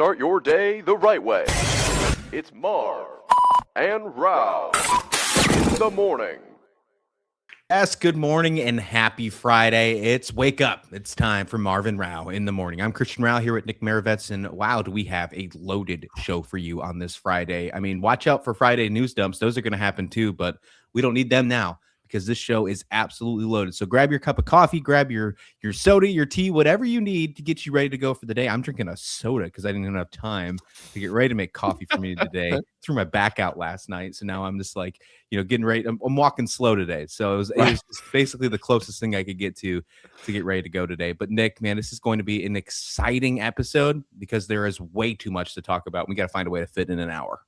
Start your day the right way. It's Marv and Rauh in the morning. Yes, good morning and happy Friday. It's wake up. It's time for Marv and Rauh in the morning. I'm Christian Rauh here at Nick Marovets, and wow, do we have a loaded show for you on this Friday. I mean, watch out for Friday news dumps. Those are going to happen too, but we don't need them now because this show is absolutely loaded. So grab your cup of coffee, grab your soda, your tea, whatever you need to get you ready to go for the day. I'm drinking a soda because I didn't have time to get ready to make coffee for me today. Threw my back out last night, so now I'm just like, getting ready. I'm walking slow today, so it was just basically the closest thing I could get to get ready to go today. But Nick, man, this is going to be an exciting episode because there is way too much to talk about. We got to find a way to fit in an hour.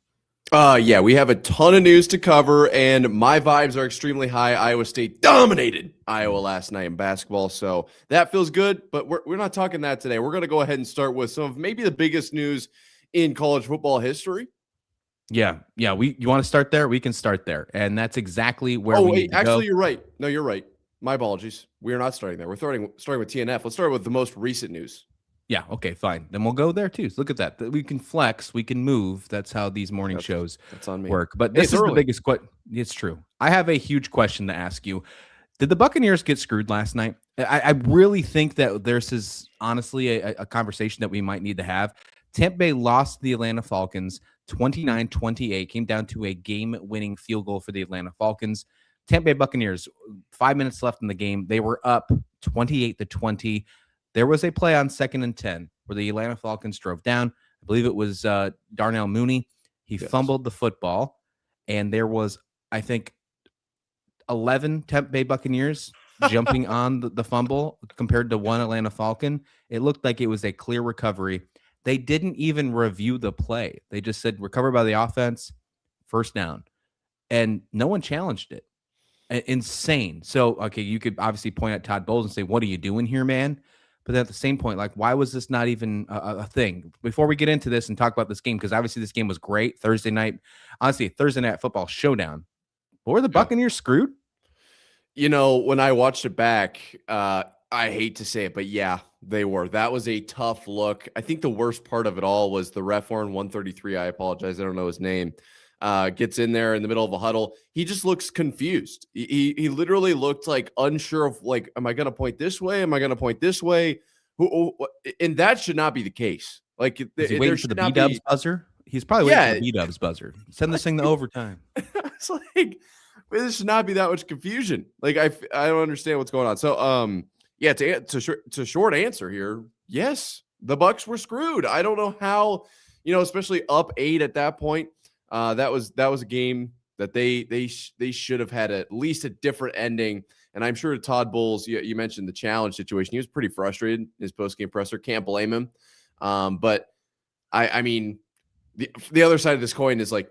Yeah, we have a ton of news to cover, and my vibes are extremely high. Iowa State dominated Iowa last night in basketball, so that feels good, but we're not talking that today. We're going to go ahead and start with some of maybe the biggest news in college football history. Yeah. You want to start there? We can start there, and that's exactly where we need to go. You're right. No, you're right. My apologies. We are not starting there. We're starting with TNF. Let's start with the most recent news. Yeah, okay, fine. Then we'll go there too. So look at that. We can flex, we can move. That's how these morning shows work. But this is the biggest question. It's true. I have a huge question to ask you. Did the Buccaneers get screwed last night? I really think that this is honestly a conversation that we might need to have. Tampa Bay lost the Atlanta Falcons 29-28, came down to a game-winning field goal for the Atlanta Falcons. Tampa Bay Buccaneers, 5 minutes left in the game. They were up 28-20. There was a play on 2nd and 10 where the Atlanta Falcons drove down. I believe it was Darnell Mooney. He fumbled the football, and there was, I think, 11 Tampa Bay Buccaneers jumping on the fumble compared to one Atlanta Falcon. It looked like it was a clear recovery. They didn't even review the play. They just said, recover by the offense, first down. And no one challenged it. Insane. So, okay, you could obviously point at Todd Bowles and say, what are you doing here, man? But at the same point, like, why was this not even a thing? Before we get into this and talk about this game, because obviously this game was great. Thursday night football showdown. But were the Buccaneers screwed? When I watched it back, I hate to say it, but yeah, they were. That was a tough look. I think the worst part of it all was the ref on 133. I apologize. I don't know his name. Gets in there in the middle of a huddle. He just looks confused. He literally looked like unsure of, like, am I going to point this way? Am I going to point this way? And that should not be the case. Like, is he waiting for the B-dubs buzzer? He's probably waiting for the B-dubs buzzer. Send this thing to overtime. It's like, there should not be that much confusion. Like, I don't understand what's going on. So, yeah, to short answer here, yes, the Bucs were screwed. I don't know how, especially up 8 at that point. That was a game that they should have had at least a different ending. And I'm sure Todd Bowles, you mentioned the challenge situation. He was pretty frustrated in his post-game presser. Can't blame him. But I mean, the other side of this coin is, like,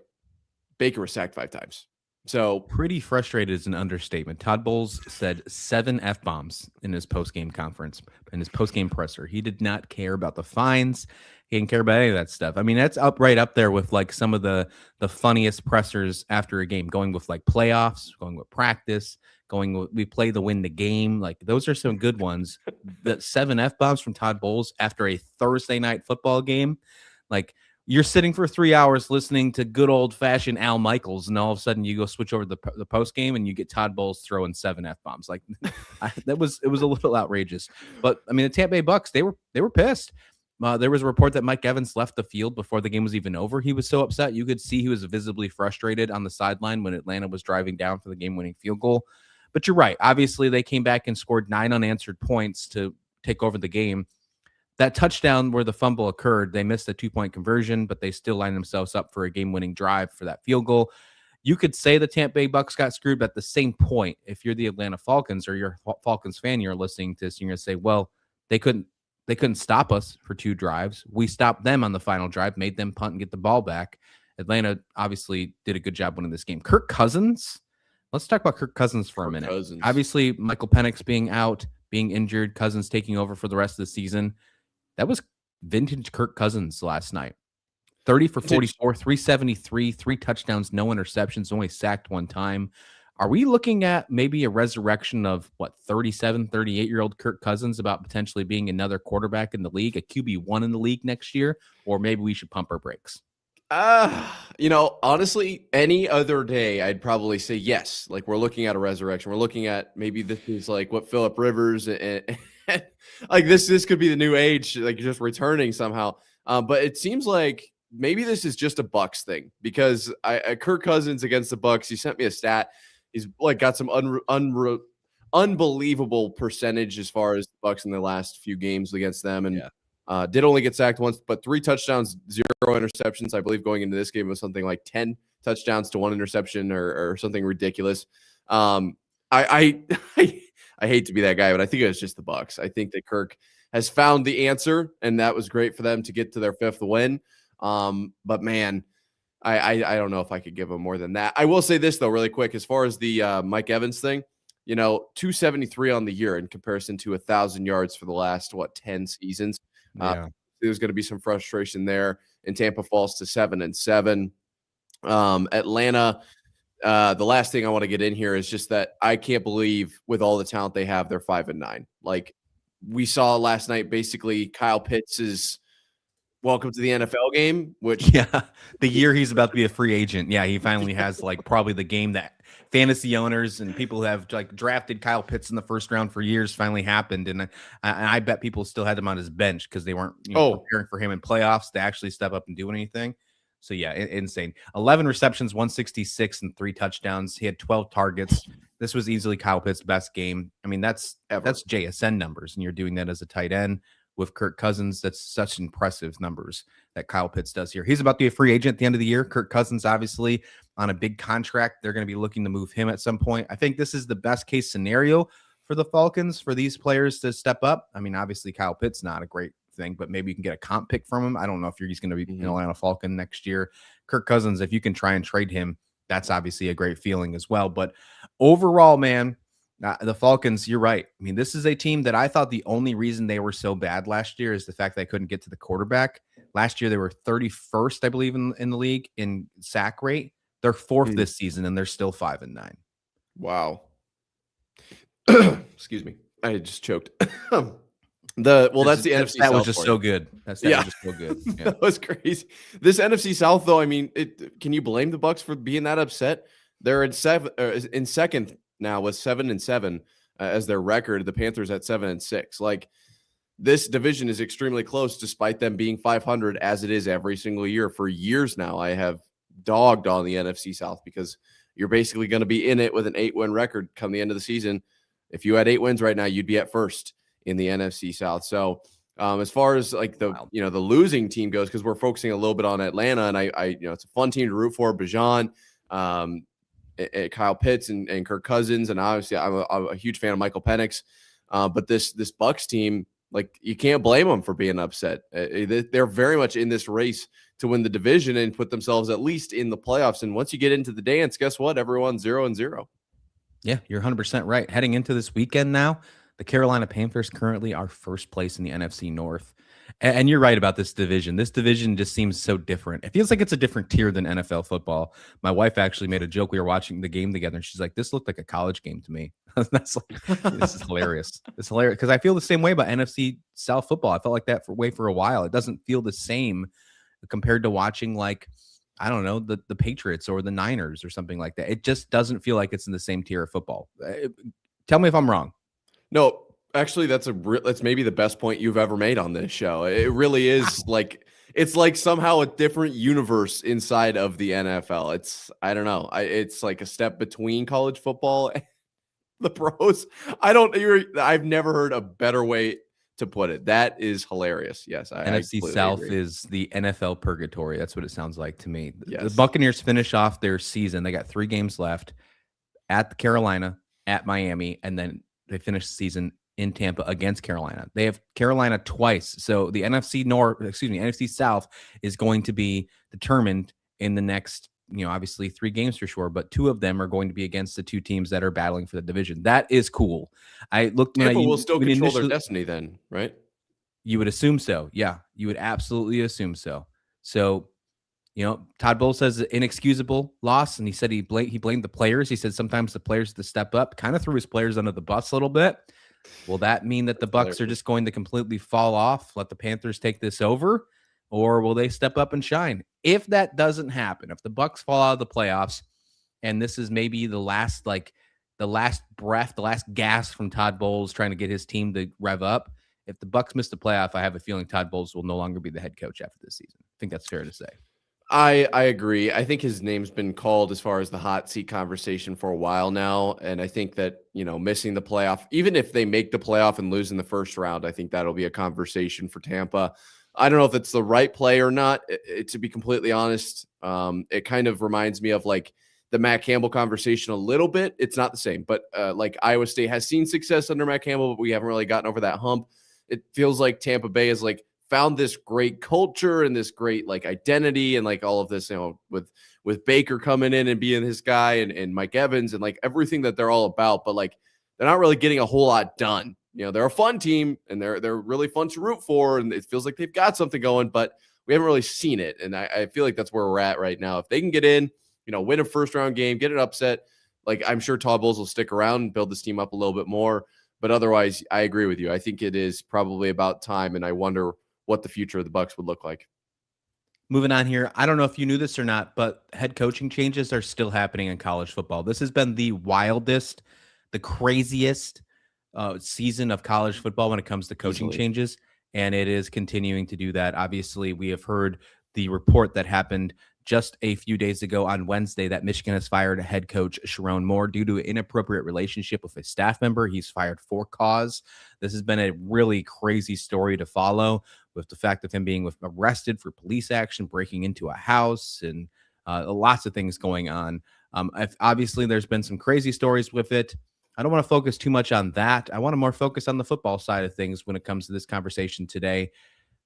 Baker was sacked 5 times. So pretty frustrated is an understatement. Todd Bowles said 7 F-bombs in his post-game conference, in his post-game presser. He did not care about the fines. He didn't care about any of that stuff. I mean, that's right up there with, like, some of the funniest pressers after a game, going with, like, playoffs, going with practice, we play to win the game. Like, those are some good ones. The 7 F-bombs from Todd Bowles after a Thursday night football game, like, you're sitting for 3 hours listening to good old-fashioned Al Michaels, and all of a sudden you go switch over to the post-game and you get Todd Bowles throwing 7 F-bombs. Like, it was a little outrageous. But, I mean, the Tampa Bay Bucs, they were pissed. There was a report that Mike Evans left the field before the game was even over. He was so upset. You could see he was visibly frustrated on the sideline when Atlanta was driving down for the game-winning field goal. But you're right. Obviously, they came back and scored 9 unanswered points to take over the game. That touchdown where the fumble occurred, they missed a 2-point conversion, but they still lined themselves up for a game-winning drive for that field goal. You could say the Tampa Bay Bucs got screwed, but at the same point, if you're the Atlanta Falcons or you're a Falcons fan, you're listening to this, you're going to say, well, they couldn't stop us for 2 drives. We stopped them on the final drive, made them punt and get the ball back. Atlanta obviously did a good job winning this game. Kirk Cousins. Let's talk about Kirk Cousins for a minute. Obviously, Michael Penix being out, being injured, Cousins taking over for the rest of the season. That was vintage Kirk Cousins last night. 30 for 44, 373, 3 touchdowns, no interceptions, only sacked 1 time. Are we looking at maybe a resurrection of 37, 38-year-old Kirk Cousins about potentially being another quarterback in the league, a QB1 in the league next year? Or maybe we should pump our brakes? Honestly, any other day, I'd probably say yes. Like, we're looking at a resurrection. We're looking at maybe this is like what Phillip Rivers and like this could be the new age, like just returning somehow. But it seems like maybe this is just a Bucks thing because Kirk Cousins against the Bucks, he sent me a stat. He's like got some unbelievable percentage as far as the Bucks in the last few games against them, and did only get sacked once, but 3 touchdowns, 0 interceptions. I believe going into this game was something like 10 touchdowns to 1 interception or something ridiculous. I hate to be that guy, but I think it was just the Bucks. I think that Kirk has found the answer, and that was great for them to get to their 5th win. But man, I don't know if I could give him more than that. I will say this though, really quick, as far as the Mike Evans thing, 273 on the year in comparison to 1,000 yards for the last 10 seasons. There's going to be some frustration there, and Tampa falls to 7-7. Atlanta. The last thing I want to get in here is just that I can't believe with all the talent they have, they're 5-9. Like we saw last night, basically Kyle Pitts is welcome to the NFL game, which the year he's about to be a free agent. Yeah, he finally has like probably the game that fantasy owners and people who have like drafted Kyle Pitts in the first round for years finally happened. And I bet people still had him on his bench because they weren't preparing for him in playoffs to actually step up and do anything. So yeah, insane. 11 receptions, 166 and 3 touchdowns. He had 12 targets. This was easily Kyle Pitts' best game. I mean, that's JSN numbers, and you're doing that as a tight end with Kirk Cousins. That's such impressive numbers that Kyle Pitts does here. He's about to be a free agent at the end of the year. Kirk Cousins, obviously, on a big contract. They're going to be looking to move him at some point. I think this is the best case scenario for the Falcons for these players to step up. I mean, obviously, Kyle Pitts not a great thing, but maybe you can get a comp pick from him. I don't know if he's going to be an Atlanta Falcon next year. Kirk Cousins, if you can try and trade him, that's obviously a great feeling as well. But overall, man, the Falcons, you're right. I mean, this is a team that I thought the only reason they were so bad last year is the fact they couldn't get to the quarterback. Last year, they were 31st, I believe, in the league in sack rate. They're 4th this season, and they're still 5-9. Wow. Excuse me. I just choked. That's the NFC South. That was just so good. Was just so good. Yeah. That was crazy. This NFC South, though, I mean, can you blame the Bucks for being that upset? They're in second now with 7-7 as their record. The Panthers at 7-6. Like, this division is extremely close, despite them being 500 as it is every single year. For years now, I have dogged on the NFC South because you're basically going to be in it with an 8-win record come the end of the season. If you had 8 wins right now, you'd be at first in the NFC South. So as far as like the losing team goes, because we're focusing a little bit on Atlanta, and I it's a fun team to root for. Bijan, Kyle Pitts, and Kirk Cousins, and obviously I'm a huge fan of Michael Penix. But this Bucks team, like, you can't blame them for being upset. They're very much in this race to win the division and put themselves at least in the playoffs. And once you get into the dance, guess what? Everyone's 0-0. Yeah, you're 100% right. Heading into this weekend now, the Carolina Panthers currently are 1st place in the NFC North. And you're right about this division. This division just seems so different. It feels like it's a different tier than NFL football. My wife actually made a joke. We were watching the game together, and she's like, this looked like a college game to me. That's like, this is hilarious. It's hilarious because I feel the same way about NFC South football. I felt like that for a while. It doesn't feel the same compared to watching, like, I don't know, the Patriots or the Niners or something like that. It just doesn't feel like it's in the same tier of football. Tell me if I'm wrong. No, actually, that's maybe the best point you've ever made on this show. It really is like, it's like somehow a different universe inside of the NFL. It's, I don't know. It's like a step between college football and the pros. I've never heard a better way to put it. That is hilarious. Yes. NFC South is the NFL purgatory. That's what it sounds like to me. Yes. The Buccaneers finish off their season. They got 3 games left at Carolina, at Miami, and then they finish the season in Tampa against Carolina. They have Carolina twice. So the NFC South is going to be determined in the next, obviously 3 games for sure, but 2 of them are going to be against the 2 teams that are battling for the division. That is cool. Tampa will still control their destiny then, right? You would assume so. Yeah, you would absolutely assume so. So Todd Bowles says inexcusable loss, and he said he blamed the players. He said sometimes the players have to step up, kind of threw his players under the bus a little bit. Will that mean that the Bucs are just going to completely fall off, let the Panthers take this over, or will they step up and shine? If that doesn't happen, if the Bucs fall out of the playoffs, and this is maybe the last breath, the last gas from Todd Bowles trying to get his team to rev up. If the Bucs miss the playoff, I have a feeling Todd Bowles will no longer be the head coach after this season. I think that's fair to say. I agree. I think his name's been called as far as the hot seat conversation for a while now. And I think that, missing the playoff, even if they make the playoff and lose in the first round, I think that'll be a conversation for Tampa. I don't know if it's the right play or not. To be completely honest, it kind of reminds me of like the Matt Campbell conversation a little bit. It's not the same, but like Iowa State has seen success under Matt Campbell, but we haven't really gotten over that hump. It feels like Tampa Bay is like found this great culture and this great like identity and like all of this, with Baker coming in and being his guy and Mike Evans and like everything that they're all about, but like they're not really getting a whole lot done. They're a fun team and they're really fun to root for, and it feels like they've got something going, but we haven't really seen it. And I feel like that's where we're at right now. If they can get in, win a first round game, get an upset, like I'm sure Todd Bowles will stick around and build this team up a little bit more. But otherwise, I agree with you. I think it is probably about time, and I wonder what the future of the Bucs would look like. Moving on here, I don't know if you knew this or not, but head coaching changes are still happening in college football. This has been the wildest, the craziest season of college football when it comes to coaching changes, and it is continuing to do that. Obviously, we have heard the report that happened just a few days ago on Wednesday that Michigan has fired head coach Sharon Moore due to an inappropriate relationship with a staff member. He's fired for cause. This has been a really crazy story to follow, with the fact of him being arrested for police action, breaking into a house, and lots of things going on. Obviously, there's been some crazy stories with it. I don't want to focus too much on that. I want to more focus on the football side of things when it comes to this conversation today.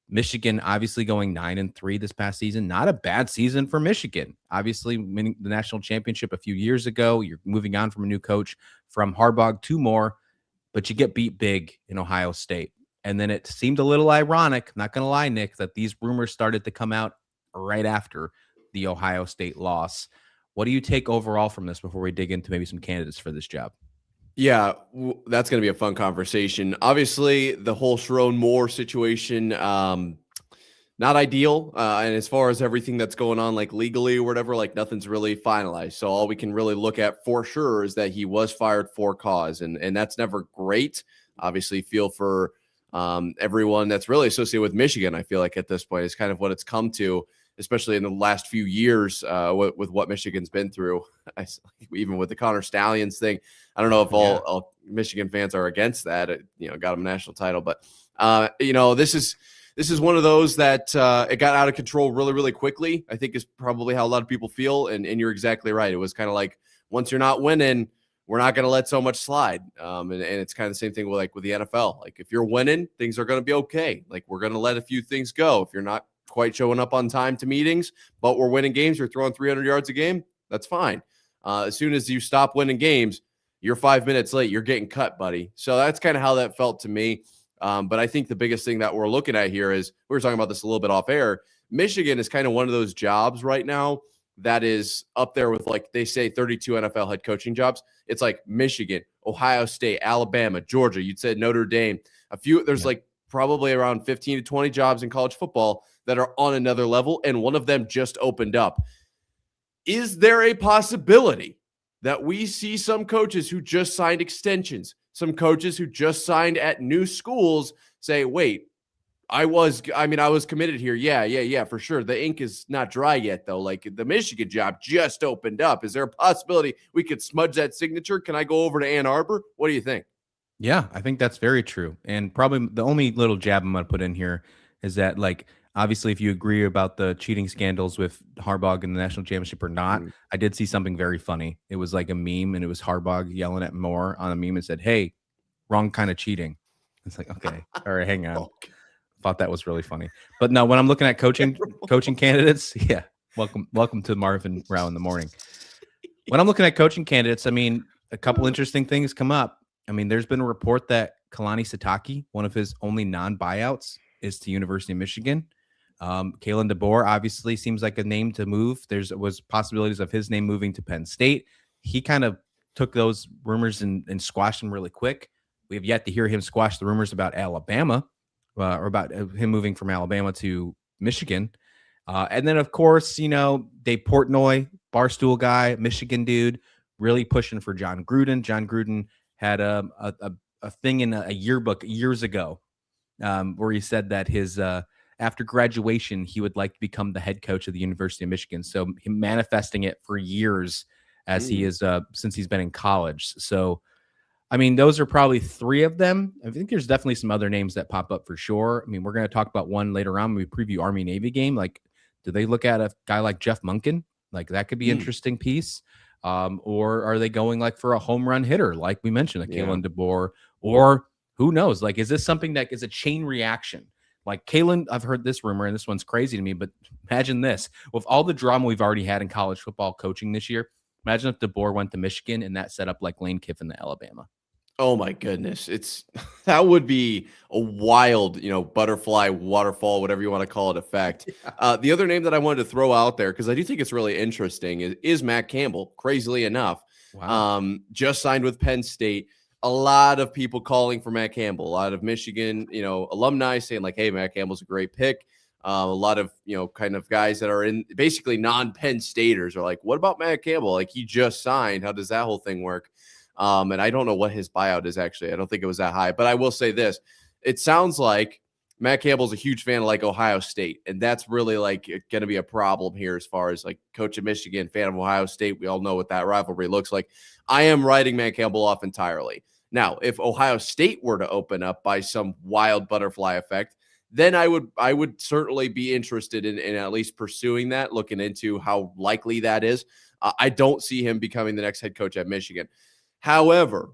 Michigan obviously going 9-3 this past season. Not a bad season for Michigan. Obviously winning the national championship a few years ago. You're moving on from a new coach from Harbaugh to Moore, but you get beat big in Ohio State. And then it seemed a little ironic, not going to lie, Nick, that these rumors started to come out right after the Ohio State loss. What do you take overall from this before we dig into maybe some candidates for this job? Yeah, that's going to be a fun conversation. Obviously, the whole Sharon Moore situation, not ideal. And as far as everything that's going on, like legally or whatever, like nothing's really finalized. So all we can really look at for sure is that he was fired for cause. And that's never great. Obviously, feel for everyone that's really associated with Michigan. I feel like at this point is kind of what it's come to, especially in the last few years with what Michigan's been through. Even with the Connor Stallions thing, I don't know if all Michigan fans are against that. It, got him a national title, but this is one of those that it got out of control really, really quickly. I think is probably how a lot of people feel, and you're exactly right. It was kind of like once you're not winning, we're not going to let so much slide. And it's kind of the same thing with the NFL. Like if you're winning, things are going to be okay. Like we're going to let a few things go. If you're not quite showing up on time to meetings, but we're winning games, you're throwing 300 yards a game, that's fine. As soon as you stop winning games, you're 5 minutes late, you're getting cut, buddy. So that's kind of how that felt to me. But I think the biggest thing that we're looking at here is, we were talking about this a little bit off air, Michigan is kind of one of those jobs right now that is up there with, like they say, 32 NFL head coaching jobs. It's like Michigan, Ohio State, Alabama, Georgia. You'd said Notre Dame. There's like probably around 15 to 20 jobs in college football that are on another level, and one of them just opened up. Is there a possibility that we see some coaches who just signed extensions, some coaches who just signed at new schools say, wait, I was committed here. Yeah, for sure. The ink is not dry yet, though. Like the Michigan job just opened up. Is there a possibility we could smudge that signature? Can I go over to Ann Arbor? What do you think? Yeah, I think that's very true. And probably the only little jab I'm going to put in here is that, like, obviously, if you agree about the cheating scandals with Harbaugh in the national championship or not, I did see something very funny. It was like a meme, and it was Harbaugh yelling at Moore on a meme and said, "Hey, wrong kind of cheating." It's like, okay, all right, hang on. Thought that was really funny. But no, when I'm looking at coaching candidates, yeah, welcome to Marv and Rauh in the morning. When I'm looking at coaching candidates, I mean, a couple interesting things come up. I mean, there's been a report that Kalani Sitake, one of his only non-buyouts, is to University of Michigan. Kalen DeBoer obviously seems like a name to move. Was possibilities of his name moving to Penn State. He kind of took those rumors and squashed them really quick. We have yet to hear him squash the rumors about Alabama or about him moving from Alabama to Michigan. And then, of course, Dave Portnoy, Barstool guy, Michigan dude, really pushing for John Gruden. John Gruden had a thing in a yearbook years ago where he said that his after graduation, he would like to become the head coach of the University of Michigan. So him manifesting it for years as he is since he's been in college. So, I mean, those are probably three of them. I think there's definitely some other names that pop up for sure. I mean, we're going to talk about one later on when we preview Army-Navy game. Like, do they look at a guy like Jeff Munkin? Like, that could be an interesting piece. Or are they going like for a home run hitter, like we mentioned, Kalen DeBoer? Or who knows? Like, is this something that is a chain reaction? Like Kalen, I've heard this rumor, and this one's crazy to me, but imagine this. With all the drama we've already had in college football coaching this year, imagine if DeBoer went to Michigan and that set up like Lane Kiffin to Alabama. Oh my goodness. That would be a wild, butterfly, waterfall, whatever you want to call it, effect. Yeah. The other name that I wanted to throw out there, because I do think it's really interesting, is Matt Campbell, crazily enough. Wow. Just signed with Penn State. A lot of people calling for Matt Campbell, a lot of Michigan, alumni saying like, hey, Matt Campbell's a great pick. A lot of, kind of guys that are in basically non-Penn Staters are like, what about Matt Campbell? Like, he just signed. How does that whole thing work? And I don't know what his buyout is actually. I don't think it was that high, but I will say this. It sounds like Matt Campbell's a huge fan of like Ohio State. And that's really like going to be a problem here as far as like coach of Michigan, fan of Ohio State. We all know what that rivalry looks like. I am writing Matt Campbell off entirely. Now, if Ohio State were to open up by some wild butterfly effect, then I would certainly be interested in at least pursuing that, looking into how likely that is. I don't see him becoming the next head coach at Michigan. However,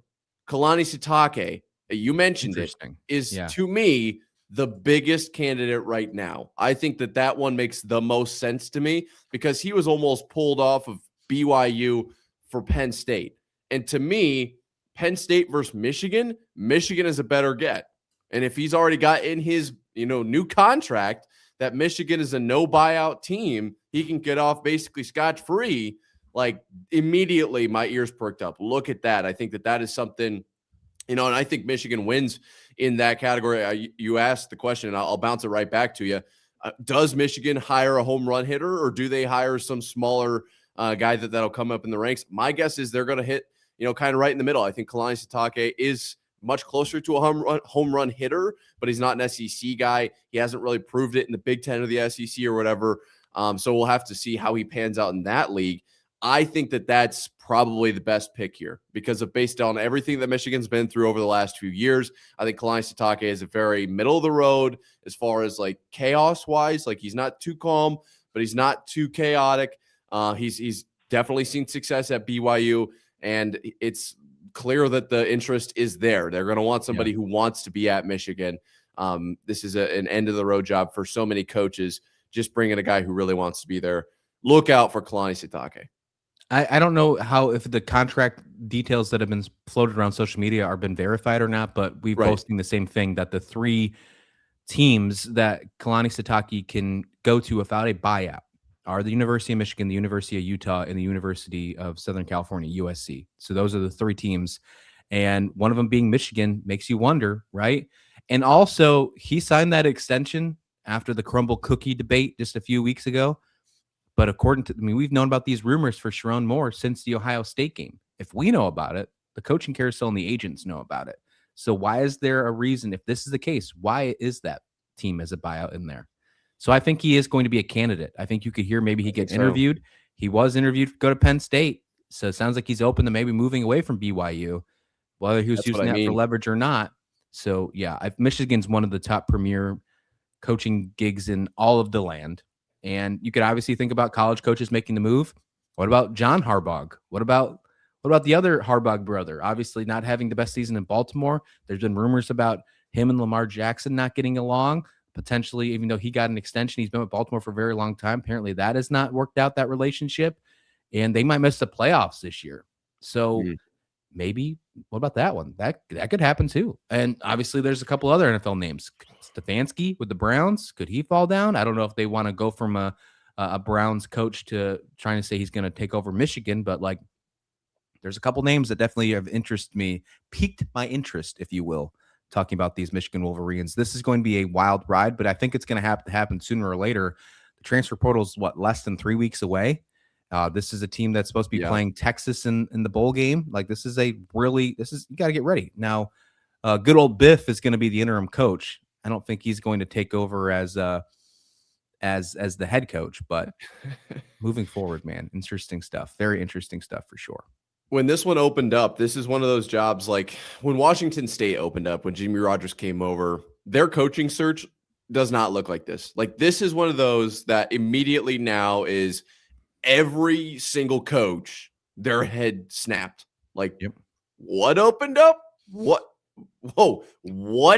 Kalani Sitake, you mentioned it, is to me the biggest candidate right now. I think that one makes the most sense to me because he was almost pulled off of BYU for Penn State. And to me, Penn State versus Michigan is a better get. And if he's already got in his, new contract that Michigan is a no buyout team, he can get off basically scotch-free. Like, immediately my ears perked up. Look at that. I think that is something, and I think Michigan wins in that category. You asked the question, and I'll bounce it right back to you. Does Michigan hire a home run hitter, or do they hire some smaller guy that'll come up in the ranks? My guess is they're going to hit, kind of right in the middle. I think Kalani Sitake is much closer to a home run hitter, but he's not an SEC guy. He hasn't really proved it in the Big Ten or the SEC or whatever. So we'll have to see how he pans out in that league. I think that's probably the best pick here because based on everything that Michigan's been through over the last few years. I think Kalani Sitake is a very middle of the road as far as like chaos wise. Like, he's not too calm, but he's not too chaotic. He's definitely seen success at BYU, and it's clear that the interest is there. They're going to want somebody who wants to be at Michigan. This is an end of the road job for so many coaches. Just bringing a guy who really wants to be there. Look out for Kalani Sitake. I don't know if the contract details that have been floated around social media are been verified or not, but we've both seen the same thing, that the three teams that Kalani Sitake can go to without a buyout are the University of Michigan, the University of Utah, and the University of Southern California, USC. So those are the three teams. And one of them being Michigan makes you wonder, right? And also, he signed that extension after the crumble cookie debate just a few weeks ago. But we've known about these rumors for Sharon Moore since the Ohio State game. If we know about it, the coaching carousel and the agents know about it. So why is there a reason, if this is the case, why is that team as a buyout in there? So I think he is going to be a candidate. I think you could hear maybe he gets interviewed. He was interviewed to go to Penn State. So it sounds like he's open to maybe moving away from BYU, whether he was using that for leverage or not. So yeah, Michigan's one of the top premier coaching gigs in all of the land. And you could obviously think about college coaches making the move. What about John Harbaugh? What about the other Harbaugh brother? Obviously not having the best season in Baltimore. There's been rumors about him and Lamar Jackson not getting along. Potentially, even though he got an extension, he's been with Baltimore for a very long time. Apparently that has not worked out, that relationship. And they might miss the playoffs this year. So maybe what about that one? That could happen too. And obviously, there's a couple other one that could happen too. And obviously, there's a couple other NFL names. Stefanski with the Browns, could he fall down? I don't know if they want to go from a Browns coach to trying to say he's going to take over Michigan, but like, there's a couple names that definitely have piqued my interest, if you will, talking about these Michigan Wolverines. This is going to be a wild ride, but I think it's going to have to happen sooner or later. The transfer portal is less than 3 weeks away. This is a team that's supposed to be playing Texas in the bowl game. Like, you got to get ready. Now, good old Biff is going to be the interim coach. I don't think he's going to take over as the head coach, but moving forward, man, interesting stuff. Very interesting stuff for sure. When this one opened up, this is one of those jobs like when Washington State opened up, when Jimmy Rogers came over, their coaching search does not look like this. Like, this is one of those that immediately now is every single coach, their head snapped. Like, what opened up? What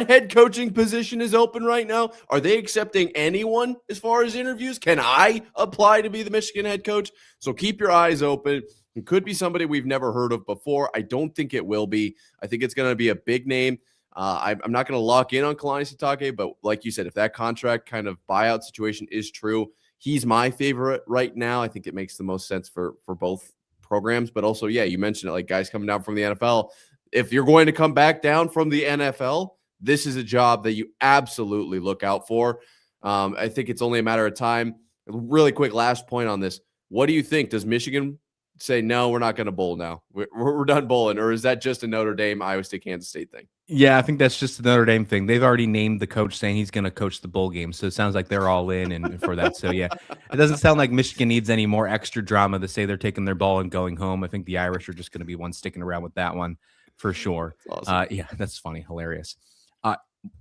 head coaching position is open right now? Are they accepting anyone as far as interviews? Can I apply to be the Michigan head coach? So keep your eyes open. It could be somebody we've never heard of before. I don't think it will be. I think it's going to be a big name. I'm not going to lock in on Kalani Sitake, but like you said, if that contract kind of buyout situation is true, he's my favorite right now. I think it makes the most sense for both programs. But also, you mentioned it, like guys coming down from the NFL. If you're going to come back down from the NFL, this is a job that you absolutely look out for. I think it's only a matter of time. Really quick last point on this. What do you think? Does Michigan say, no, we're not going to bowl now? We're done bowling. Or is that just a Notre Dame, Iowa State, Kansas State thing? Yeah, I think that's just a Notre Dame thing. They've already named the coach saying he's going to coach the bowl game. So it sounds like they're all in and for that. So, yeah, it doesn't sound like Michigan needs any more extra drama to say they're taking their ball and going home. I think the Irish are just going to be one sticking around with that one for sure. That's awesome. Yeah, that's funny. Hilarious.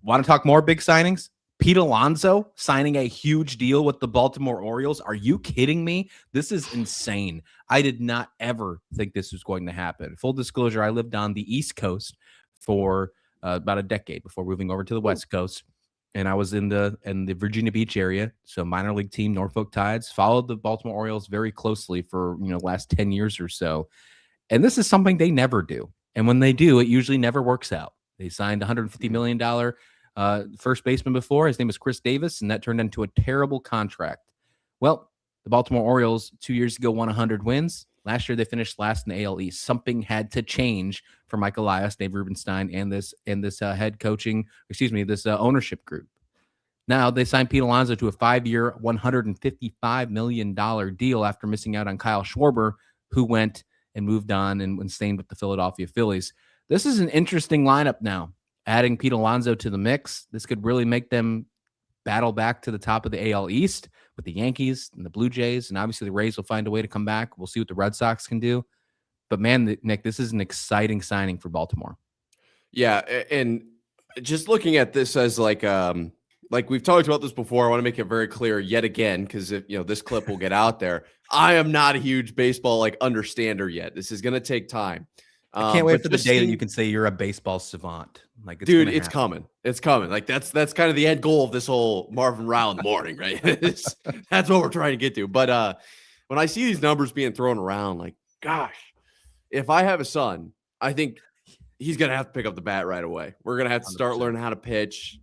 Want to talk more big signings? Pete Alonso signing a huge deal with the Baltimore Orioles. Are you kidding me? This is insane. I did not ever think this was going to happen. Full disclosure, I lived on the East Coast for about a decade before moving over to the West Coast. And I was in the Virginia Beach area. So minor league team, Norfolk Tides, followed the Baltimore Orioles very closely for, the last 10 years or so. And this is something they never do. And when they do, it usually never works out. They signed $150 million first baseman before. His name was Chris Davis, and that turned into a terrible contract. Well, the Baltimore Orioles 2 years ago won 100 wins. Last year, they finished last in the AL East. Something had to change for Mike Elias, Dave Rubenstein, and this ownership group. Now they signed Pete Alonso to a 5-year, $155 million deal after missing out on Kyle Schwarber, who went and moved on and stayed with the Philadelphia Phillies. This is an interesting lineup now. Adding Pete Alonso to the mix, this could really make them battle back to the top of the AL East with the Yankees and the Blue Jays, and obviously the Rays will find a way to come back. We'll see what the Red Sox can do. But man, Nick, this is an exciting signing for Baltimore. Yeah, and just looking at this as like we've talked about this before, I want to make it very clear yet again, because this clip will get out there. I am not a huge baseball understander yet. This is going to take time. I can't wait for the day that you can say you're a baseball savant. Like, it's coming. It's coming. Like that's kind of the end goal of this whole Marv and Rauh in the morning, right? That's what we're trying to get to. But when I see these numbers being thrown around, like, gosh, if I have a son, I think he's gonna have to pick up the bat right away. We're gonna have to start 100%. Learning how to pitch.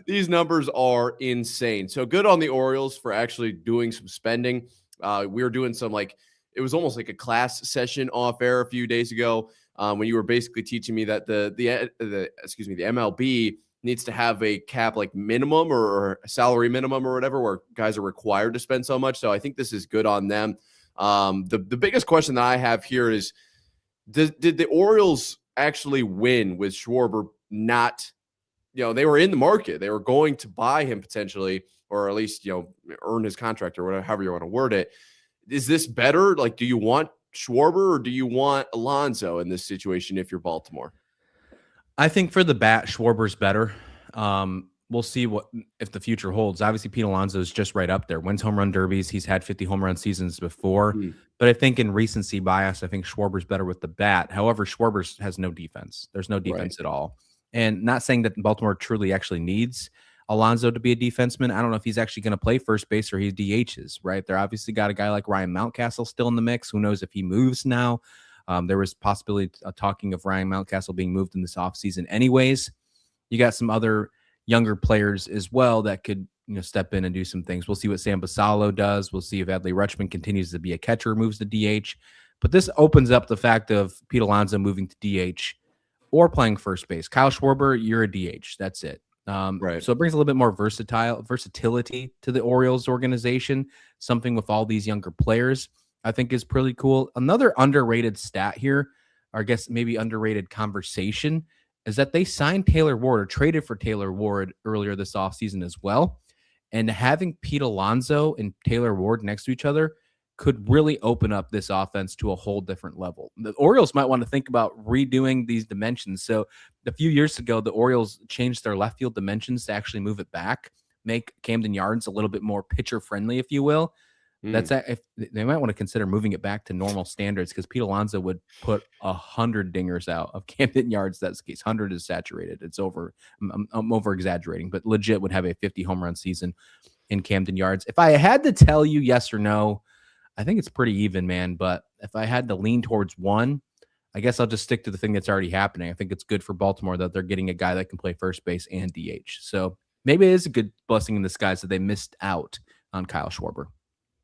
These numbers are insane. So good on the Orioles for actually doing some spending. We were doing some it was almost like a class session off air a few days ago when you were basically teaching me that the MLB needs to have a cap minimum or a salary minimum or whatever, where guys are required to spend so much. So I think this is good on them. The biggest question that I have here is, did the Orioles actually win with Schwarber not, they were in the market. They were going to buy him potentially, or at least, earn his contract or whatever, however you want to word it. Is this better? Do you want Schwarber or do you want Alonso in this situation if you're Baltimore? I think for the bat, Schwarber's better. We'll see if the future holds. Obviously, Pete Alonso is just right up there. Wins home run derbies. He's had 50 home run seasons before. But I think in recency bias, I think Schwarber's better with the bat. However, Schwarber has no defense. There's no defense at all. And not saying that Baltimore truly actually needs Alonso to be a defenseman. I don't know if he's actually going to play first base or he DHs, right? They're obviously got a guy like Ryan Mountcastle still in the mix. Who knows if he moves now? There was possibility talking of Ryan Mountcastle being moved in this offseason anyways. You got some other younger players as well that could step in and do some things. We'll see what Sam Basallo does. We'll see if Adley Rutschman continues to be a catcher, moves to DH. But this opens up the fact of Pete Alonso moving to DH or playing first base. Kyle Schwarber, you're a DH. That's it. Right. So it brings a little bit more versatility to the Orioles organization. Something with all these younger players, I think, is pretty cool. Another underrated stat here, or I guess maybe underrated conversation, is that they signed Taylor Ward or traded for Taylor Ward earlier this offseason as well. And having Pete Alonso and Taylor Ward next to each other could really open up this offense to a whole different level. The Orioles might want to think about redoing these dimensions. So a few years ago, the Orioles changed their left field dimensions to actually move it back, make Camden Yards a little bit more pitcher friendly, if you will. That's if they might want to consider moving it back to normal standards, because Pete Alonso would put 100 dingers out of Camden Yards. That's the case. 100 is saturated. It's over. I'm over exaggerating, but legit would have a 50 home run season in Camden Yards. If I had to tell you yes or no, I think it's pretty even, man. But if I had to lean towards one, I guess I'll just stick to the thing that's already happening. I think it's good for Baltimore that they're getting a guy that can play first base and DH. So maybe it is a good blessing in disguise that they missed out on Kyle Schwarber.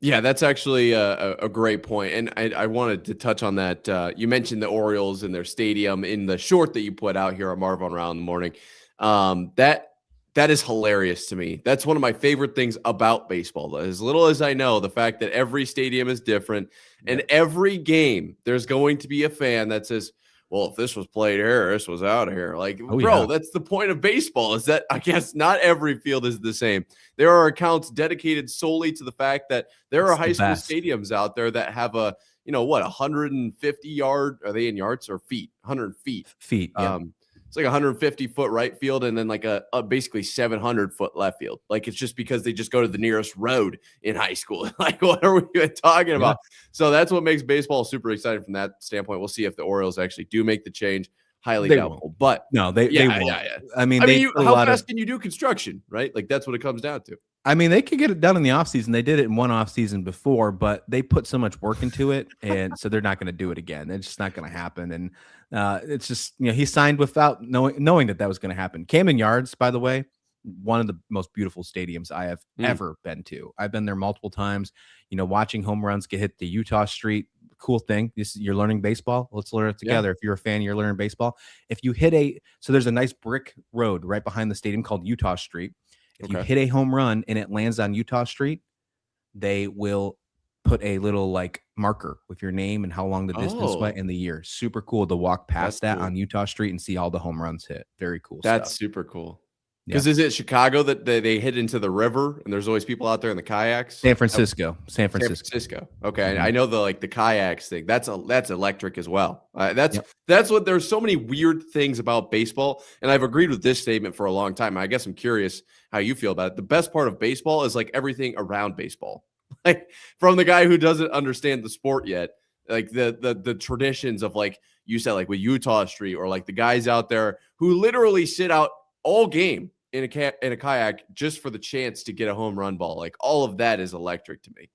Yeah, that's actually a great point. And I wanted to touch on that. You mentioned the Orioles and their stadium in the short that you put out here on Marv and Rauh in the morning. That is hilarious to me. That's one of my favorite things about baseball. As little as I know, the fact that every stadium is different, and every game there's going to be a fan that says, well, if this was played here, this was out of here. Like, that's the point of baseball, is that I guess not every field is the same. There are accounts dedicated solely to the fact that there are high school stadiums out there that have a, 150 yard, are they in yards or feet? 100 feet. Feet. Yeah. It's like 150-foot right field and then like a basically 700-foot left field. Like, it's just because they just go to the nearest road in high school. Like, what are we even talking about? So that's what makes baseball super exciting from that standpoint. We'll see if the Orioles actually do make the change. Highly doubtful. But no, they won't. Yeah. I mean, how fast can you do construction, right? Like, that's what it comes down to. I mean, they could get it done in the offseason. They did it in one offseason before, but they put so much work into it, and so they're not going to do it again. It's just not going to happen. And it's just, he signed without knowing that was going to happen. Camden Yards, by the way, one of the most beautiful stadiums I have ever been to. I've been there multiple times, watching home runs get hit to Utah Street. Cool thing. You're learning baseball. Let's learn it together. Yeah. If you're a fan, you're learning baseball. If you hit so there's a nice brick road right behind the stadium called Utah Street. If you hit a home run and it lands on Utah Street, they will put a little marker with your name and how long the distance went in the year. Super cool to walk past on Utah Street and see all the home runs hit. Very cool. That's super cool. Because is it Chicago that they hit into the river and there's always people out there in the kayaks? San Francisco. Okay. I know the kayaks thing. That's electric as well. That's what there's so many weird things about baseball. And I've agreed with this statement for a long time. I guess I'm curious how you feel about it. The best part of baseball is everything around baseball. From the guy who doesn't understand the sport yet, the traditions of you said, with Utah Street, or the guys out there who literally sit out all game in a kayak just for the chance to get a home run ball. All of that is electric to me.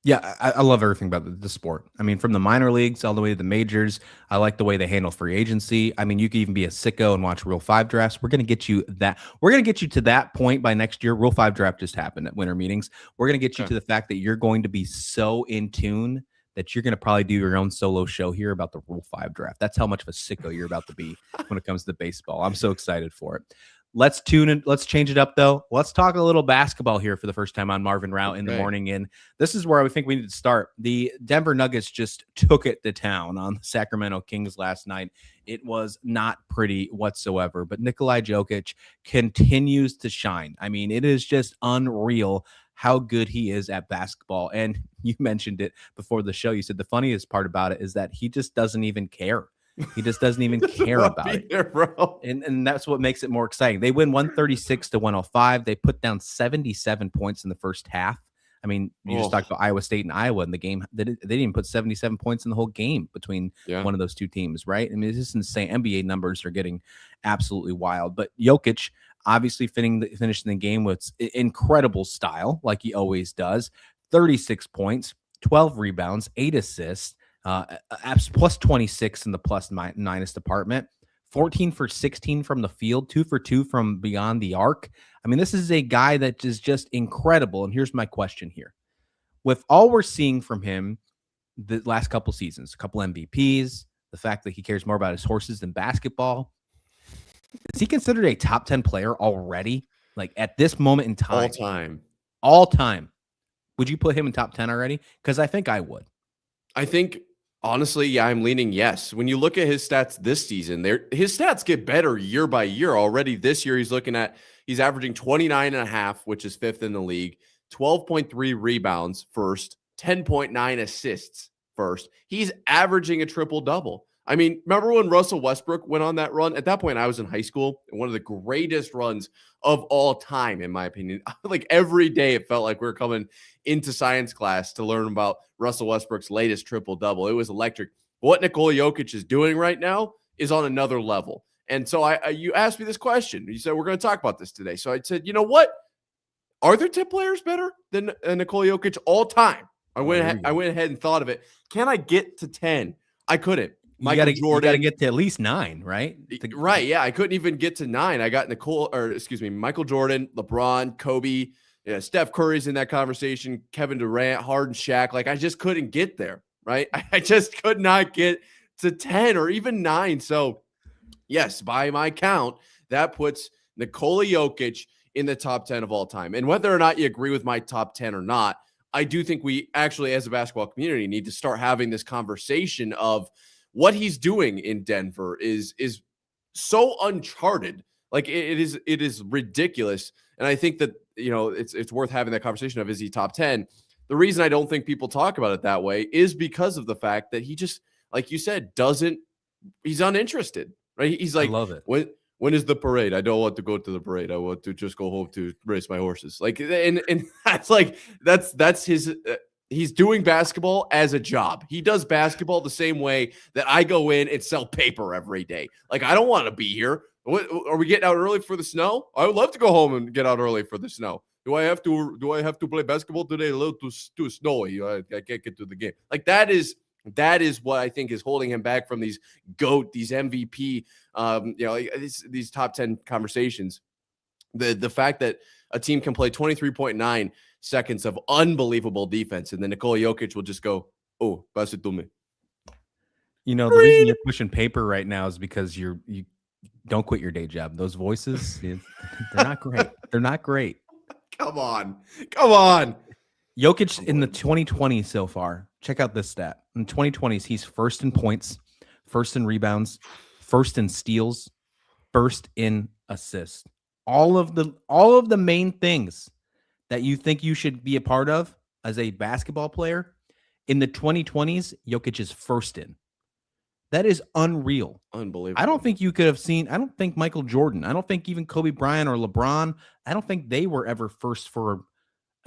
Yeah, I love everything about the sport. I mean, from the minor leagues all the way to the majors. I like the way they handle free agency. I mean, you could even be a sicko and watch Rule 5 drafts. We're going to get you that. We're going to get you to that point by next year. Rule 5 draft just happened at winter meetings. We're going to get you to the fact that you're going to be so in tune that you're going to probably do your own solo show here about the Rule 5 draft. That's how much of a sicko you're about to be when it comes to baseball. I'm so excited for it. Let's tune in. Let's change it up, though. Let's talk a little basketball here for the first time on Marv and Rauh in the morning. And this is where I think we need to start. The Denver Nuggets just took it to town on the Sacramento Kings last night. It was not pretty whatsoever, but Nikola Jokic continues to shine. I mean, it is just unreal how good he is at basketball. And you mentioned it before the show. You said the funniest part about it is that he just doesn't even care. He just doesn't even care about it. Bro. And that's what makes it more exciting. They win 136-105. They put down 77 points in the first half. I mean, you just talked about Iowa State and Iowa in the game. They didn't even put 77 points in the whole game between one of those two teams, right? I mean, it's just insane. NBA numbers are getting absolutely wild. But Jokic obviously finishing the game with incredible style, like he always does. 36 points, 12 rebounds, 8 assists. Plus 26 in the plus minus department. 14 for 16 from the field, 2 for 2 from beyond the arc. I mean, this is a guy that is just incredible. And here's my question here. With all we're seeing from him the last couple seasons, a couple MVPs, the fact that he cares more about his horses than basketball, is he considered a top 10 player already? Like at this moment in time? All time. Would you put him in top 10 already? Because I think I would. I think, honestly, yeah, I'm leaning yes. When you look at his stats this season, his stats get better year by year. Already this year, he's averaging 29.5, which is 5th in the league, 12.3 rebounds first, 10.9 assists first. He's averaging a triple-double. I mean, remember when Russell Westbrook went on that run? At that point, I was in high school, and one of the greatest runs of all time, in my opinion. Like every day, it felt like we were coming into science class to learn about Russell Westbrook's latest triple-double. It was electric. What Nikola Jokic is doing right now is on another level. And so you asked me this question. You said, we're going to talk about this today. So I said, you know what? Are there 10 players better than Nikola Jokic all time? I went ahead and thought of it. Can I get to 10? I couldn't. You got to get to at least 9, right? Right. Yeah. I couldn't even get to 9. I got Michael Jordan, LeBron, Kobe, Steph Curry's in that conversation, Kevin Durant, Harden, Shaq. Like I just couldn't get there. Right. I just could not get to 10 or even 9. So yes, by my count, that puts Nikola Jokic in the top 10 of all time. And whether or not you agree with my top 10 or not, I do think we actually, as a basketball community, need to start having this conversation of what he's doing in Denver is so uncharted. Like it is ridiculous. And I think that, it's worth having that conversation of, is he top 10? The reason I don't think people talk about it that way is because of the fact that he just, like you said, he's uninterested, right? He's like, I love it. When is the parade? I don't want to go to the parade. I want to just go home to race my horses. Like, and that's like, that's his, he's doing basketball as a job. He does basketball the same way that I go in and sell paper every day. Like, I don't want to be here. What, are we getting out early for the snow? I would love to go home and get out early for the snow. Do I have to play basketball today? A little too snowy. I can't get to the game. Like that is what I think is holding him back from these MVP, these top 10 conversations. The fact that a team can play 23.9 seconds of unbelievable defense, and then Nikola Jokic will just go, "Oh, pass it to me." The reason you're pushing paper right now is because you don't quit your day job. Those voices, they're not great. They're not great. Come on. Jokic in the 2020s so far. Check out this stat. In 2020s, he's first in points, first in rebounds, first in steals, first in assists. All of the main things that you think you should be a part of as a basketball player in the 2020s, Jokic is first in. That is unreal. Unbelievable. I don't think you could have seen, I don't think Michael Jordan, I don't think even Kobe Bryant or LeBron, I don't think they were ever first for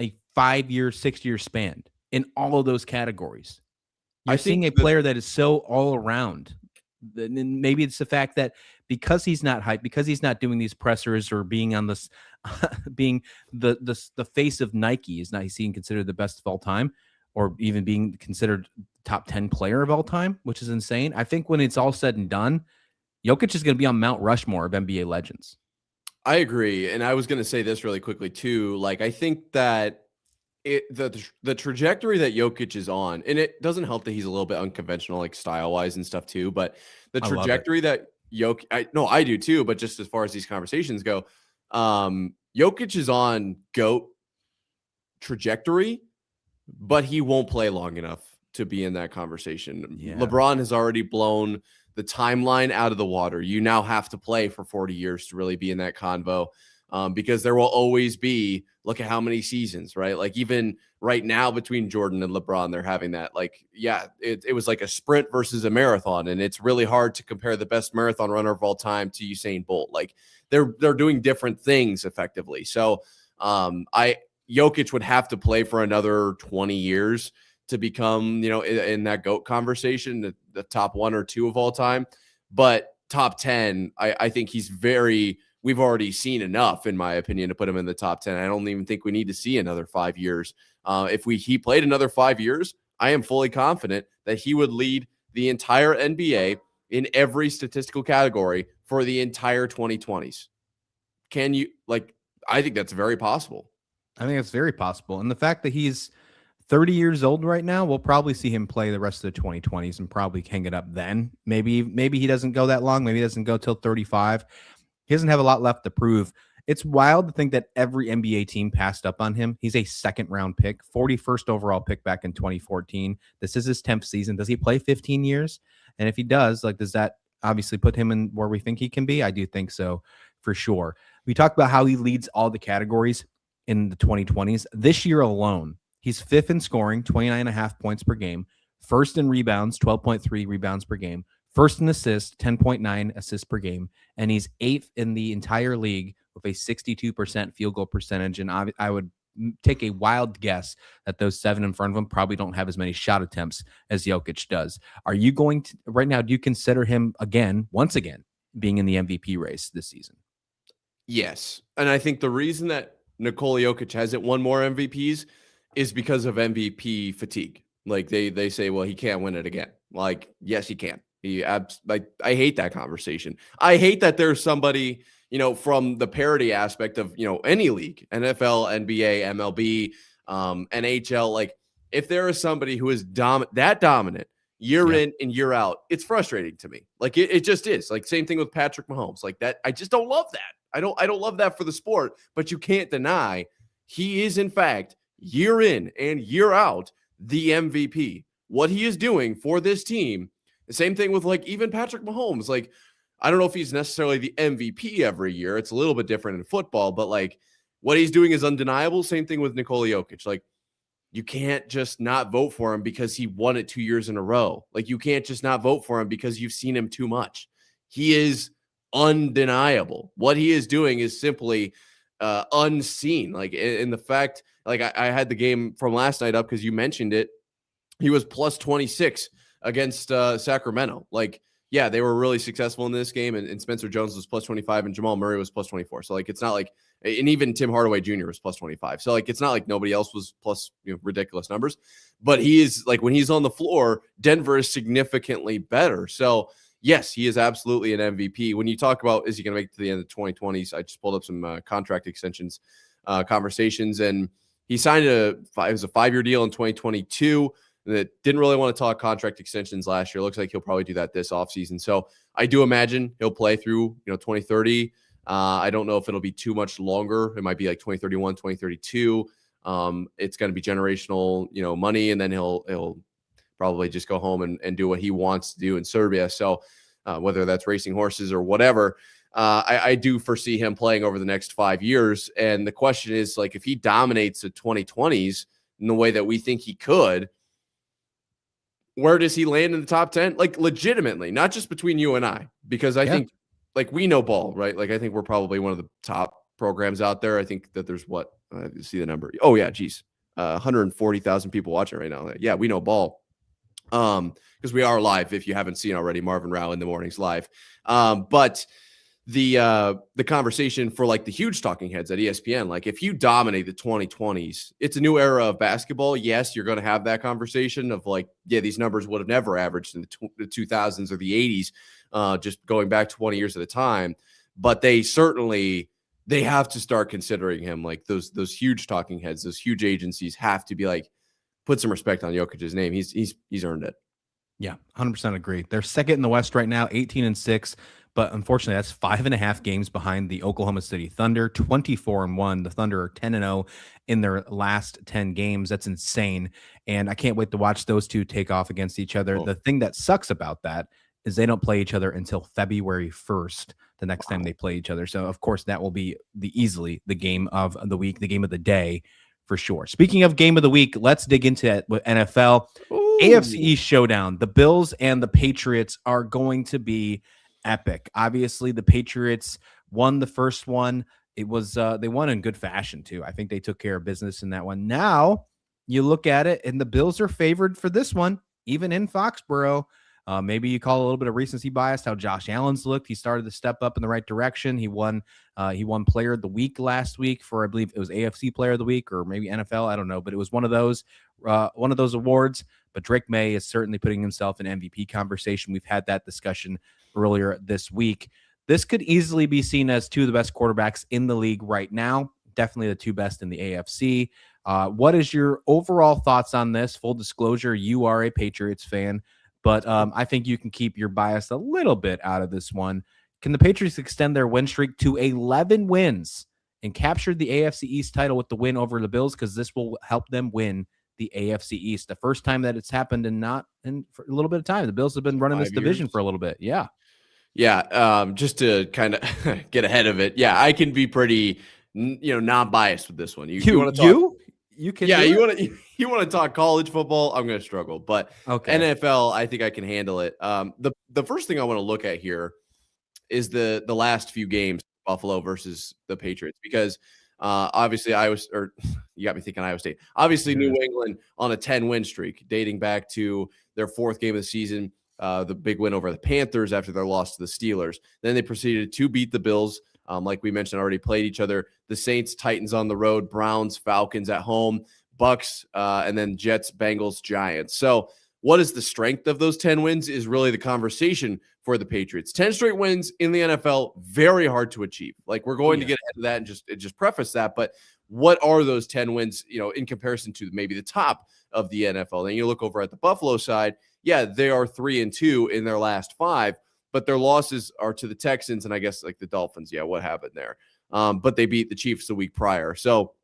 a 5-year, 6-year span in all of those categories. You're seeing a player that is so all around. And maybe it's the fact that because he's not hyped, because he's not doing these pressers or being on this, being the face of Nike, is being considered the best of all time, or even being considered top 10 player of all time, which is insane. I think when it's all said and done, Jokic is going to be on Mount Rushmore of NBA legends. I agree. And I was going to say this really quickly too. Like, I think that the trajectory that Jokic is on, and it doesn't help that he's a little bit unconventional, like style wise and stuff too, but the trajectory that I do too, but just as far as these conversations go, Jokic is on GOAT trajectory, but he won't play long enough to be in that conversation. Yeah. LeBron has already blown the timeline out of the water. You now have to play for 40 years to really be in that convo, because there will always be, look at how many seasons, right? Like even right now between Jordan and LeBron, they're having that, like, yeah, it was like a sprint versus a marathon. And it's really hard to compare the best marathon runner of all time to Usain Bolt. Like they're doing different things effectively. So Jokic would have to play for another 20 years to become, in that GOAT conversation, the top 1 or 2 of all time. But top 10, I think we've already seen enough, in my opinion, to put him in the top 10. I don't even think we need to see another 5 years. If he played another 5 years, I am fully confident that he would lead the entire NBA in every statistical category for the entire 2020s. Can you, like, I think that's very possible. I think it's very possible. And the fact that he's 30 years old right now, we'll probably see him play the rest of the 2020s and probably hang it up then. Maybe he doesn't go that long. Maybe he doesn't go till 35. He doesn't have a lot left to prove. It's wild to think that every NBA team passed up on him. He's a second-round pick, 41st overall pick back in 2014. This is his 10th season. Does he play 15 years? And if he does, like, does that obviously put him in where we think he can be? I do think so, for sure. We talked about how he leads all the categories in the 2020s. This year alone, he's 5th in scoring, 29.5 points per game. 1st in rebounds, 12.3 rebounds per game. 1st in assists, 10.9 assists per game. And he's 8th in the entire league with a 62% field goal percentage. And I would take a wild guess that those 7 in front of him probably don't have as many shot attempts as Jokic does. Are you going to, right now, do you consider him once again, being in the MVP race this season? Yes. And I think the reason that Nikola Jokic hasn't won more MVPs is because of MVP fatigue. Like they say, well, he can't win it again. Like, yes, he can. I hate that conversation. I hate that there's somebody, from the parity aspect of, any league, NFL, NBA, MLB, NHL. Like, if there is somebody who is dominant year in and year out, it's frustrating to me. Like, it just is. Like, same thing with Patrick Mahomes. Like that, I just don't love that. I don't love that for the sport, but you can't deny he is, in fact, year in and year out, the MVP. What he is doing for this team. The same thing with, like, even Patrick Mahomes. Like, I don't know if he's necessarily the MVP every year. It's a little bit different in football, but, like, what he's doing is undeniable. Same thing with Nikola Jokic. Like, you can't just not vote for him because he won it 2 years in a row. Like, you can't just not vote for him because you've seen him too much. He is undeniable. What he is doing is simply unseen. Like, in the fact, like, I had the game from last night up because you mentioned it. He was plus 26 against Sacramento. Like, yeah, they were really successful in this game, and Spencer Jones was plus 25 and Jamal Murray was plus 24. So, like, it's not like, and even Tim Hardaway Jr. was plus 25. So, like, it's not like nobody else was plus ridiculous numbers, but he is, like, when he's on the floor, Denver is significantly better. So, yes, he is absolutely an MVP. When you talk about, is he going to make it to the end of the 2020s? I just pulled up some contract extensions conversations, and he signed it was a 5-year deal in 2022. That didn't really want to talk contract extensions last year. Looks like he'll probably do that this offseason. So I do imagine he'll play through 2030. I don't know if it'll be too much longer. It might be like 2031, 2032. It's going to be generational, money, and then he'll probably just go home and do what he wants to do in Serbia. So whether that's racing horses or whatever, I do foresee him playing over the next 5 years. And the question is, like, if he dominates the 2020s in the way that we think he could, where does he land in the top 10? Like, legitimately, not just between you and I, because I think, like, we know ball, right? Like, I think we're probably one of the top programs out there. I think that there's see the number. Oh yeah. Geez. 140,000 people watching right now. Yeah. We know ball. Because we are live. If you haven't seen already, Marv and Rauh in the mornings live. But the conversation for, like, the huge talking heads at ESPN, like, if you dominate the 2020s, it's a new era of basketball. Yes, you're going to have that conversation of, like, yeah, these numbers would have never averaged in the 2000s or the 80s, just going back 20 years at a time. But they have to start considering him. Like, those huge talking heads, those huge agencies have to be like, put some respect on Jokic's name. He's earned it. Yeah, 100% agree. They're second in the West right now, 18-6. But unfortunately, that's 5.5 games behind the Oklahoma City Thunder, 24-1. The Thunder are 10-0 in their last 10 games. That's insane. And I can't wait to watch those two take off against each other. The thing that sucks about that is they don't play each other until February 1st, the next time they play each other. So, of course, that will be easily the game of the week, the game of the day for sure. Speaking of game of the week, let's dig into it with NFL. Ooh. AFC East showdown. The Bills and the Patriots are going to be epic. Obviously, the Patriots won the first one. It was they won in good fashion too. I think they took care of business in that one. Now you look at it, and the Bills are favored for this one, even in Foxborough. Maybe you call a little bit of recency bias how Josh Allen's looked. He started to step up in the right direction. He won Player of the Week last week for, I believe it was AFC Player of the Week or maybe NFL. I don't know, but it was one of those awards. But Drake May is certainly putting himself in MVP conversation. We've had that discussion earlier this week. This could easily be seen as two of the best quarterbacks in the league right now. Definitely the two best in the AFC. What is your overall thoughts on this? Full disclosure, you are a Patriots fan, but I think you can keep your bias a little bit out of this one. Can the Patriots extend their win streak to 11 wins and capture the AFC East title with the win over the Bills? Because this will help them win the AFC East. The first time that it's happened for a little bit of time. The Bills have been running this division for a little bit. Yeah. Yeah. Just to kind of get ahead of it. Yeah. I can be pretty, non-biased with this one. You want to talk? You can. Yeah. You want to talk college football? I'm going to struggle, but NFL, I think I can handle it. The first thing I want to look at here is the last few games, Buffalo versus the Patriots, because obviously you got me thinking Iowa State. Obviously, New England on a 10-win streak dating back to their fourth game of the season, the big win over the Panthers after their loss to the Steelers. Then they proceeded to beat the Bills. Like we mentioned, already played each other. The Saints, Titans on the road, Browns, Falcons at home, Bucks, and then Jets, Bengals, Giants. So what is the strength of those 10 wins is really the conversation for the Patriots. 10 straight wins in the NFL, very hard to achieve. Like, we're going to get ahead of that and just preface that. But what are those 10 wins, in comparison to maybe the top of the NFL? Then you look over at the Buffalo side. Yeah, they are 3-2 in their last 5, but their losses are to the Texans and I guess like the Dolphins. Yeah, what happened there? But they beat the Chiefs the week prior. So,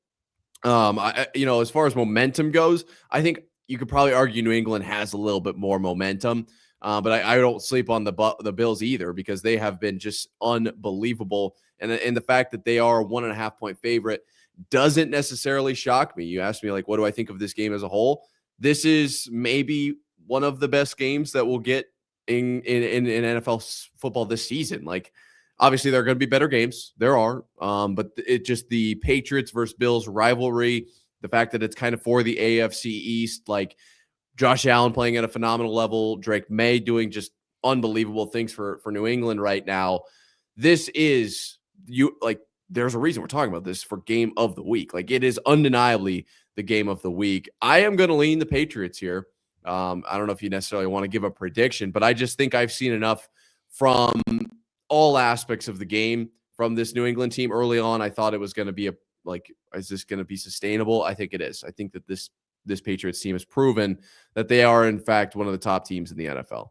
as far as momentum goes, I think you could probably argue New England has a little bit more momentum. But I don't sleep on the Bills either, because they have been just unbelievable. And the fact that they are a 1.5 point favorite doesn't necessarily shock me. You asked me, like, what do I think of this game as a whole? This is maybe one of the best games that we'll get in NFL football this season. Like, obviously, there are going to be better games. There are. But it just the Patriots versus Bills rivalry, the fact that it's kind of for the AFC East, like, Josh Allen playing at a phenomenal level, Drake May doing just unbelievable things for New England right now. This is there's a reason we're talking about this for game of the week. Like, it is undeniably the game of the week. I am going to lean the Patriots here. I don't know if you necessarily want to give a prediction, but I just think I've seen enough from all aspects of the game from this New England team early on. I thought it was going to be is this going to be sustainable? I think it is. I think that this Patriots team has proven that they are, in fact, one of the top teams in the NFL.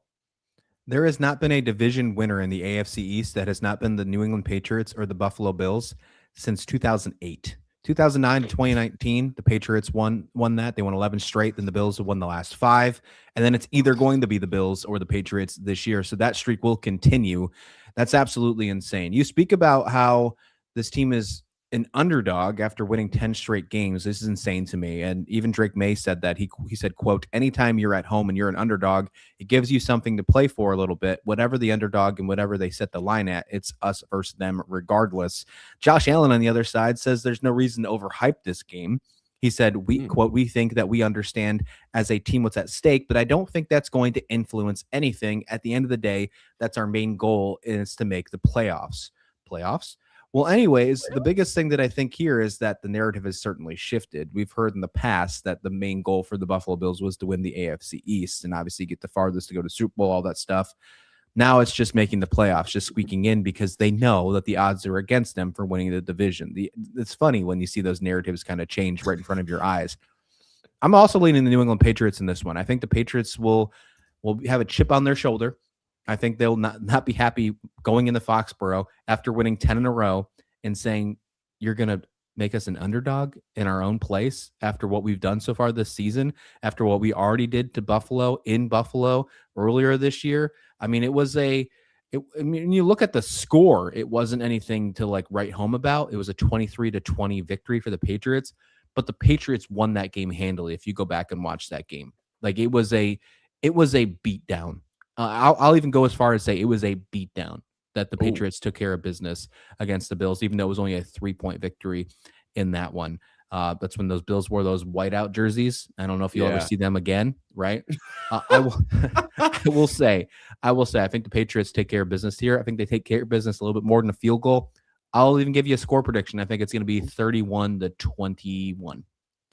There has not been a division winner in the AFC East that has not been the New England Patriots or the Buffalo Bills since 2008. 2009 to 2019, the Patriots won that. They won 11 straight. Then the Bills have won the last 5. And then it's either going to be the Bills or the Patriots this year. So that streak will continue. That's absolutely insane. You speak about how this team is an underdog after winning 10 straight games. This is insane to me. And even Drake May said that. He said, quote, anytime you're at home and you're an underdog, it gives you something to play for a little bit. Whatever the underdog and whatever they set the line at, it's us versus them regardless. Josh Allen on the other side says there's no reason to overhype this game. He said, quote, we think that we understand as a team what's at stake, but I don't think that's going to influence anything. At the end of the day, that's our main goal, is to make the playoffs. Playoffs? Well, anyways, the biggest thing that I think here is that the narrative has certainly shifted. We've heard in the past that the main goal for the Buffalo Bills was to win the AFC East and obviously get the farthest to go to Super Bowl, all that stuff. Now it's just making the playoffs, just squeaking in, because they know that the odds are against them for winning the division. It's funny when you see those narratives kind of change right in front of your eyes. I'm also leaning the New England Patriots in this one. I think the Patriots will have a chip on their shoulder. I think they'll not be happy going into Foxborough after winning 10 in a row and saying, you're going to make us an underdog in our own place after what we've done so far this season, after what we already did to Buffalo in Buffalo earlier this year. I mean, you look at the score, it wasn't anything to write home about. It was a 23-20 victory for the Patriots, but the Patriots won that game handily. If you go back and watch that game, it was a beatdown. I'll even go as far as say it was a beatdown that the Patriots took care of business against the Bills, even though it was only a 3-point victory in that one. That's when those Bills wore those whiteout jerseys. I don't know if you'll ever see them again, right? I will say, I think the Patriots take care of business here. I think they take care of business a little bit more than a field goal. I'll even give you a score prediction. I think it's going to be 31-21,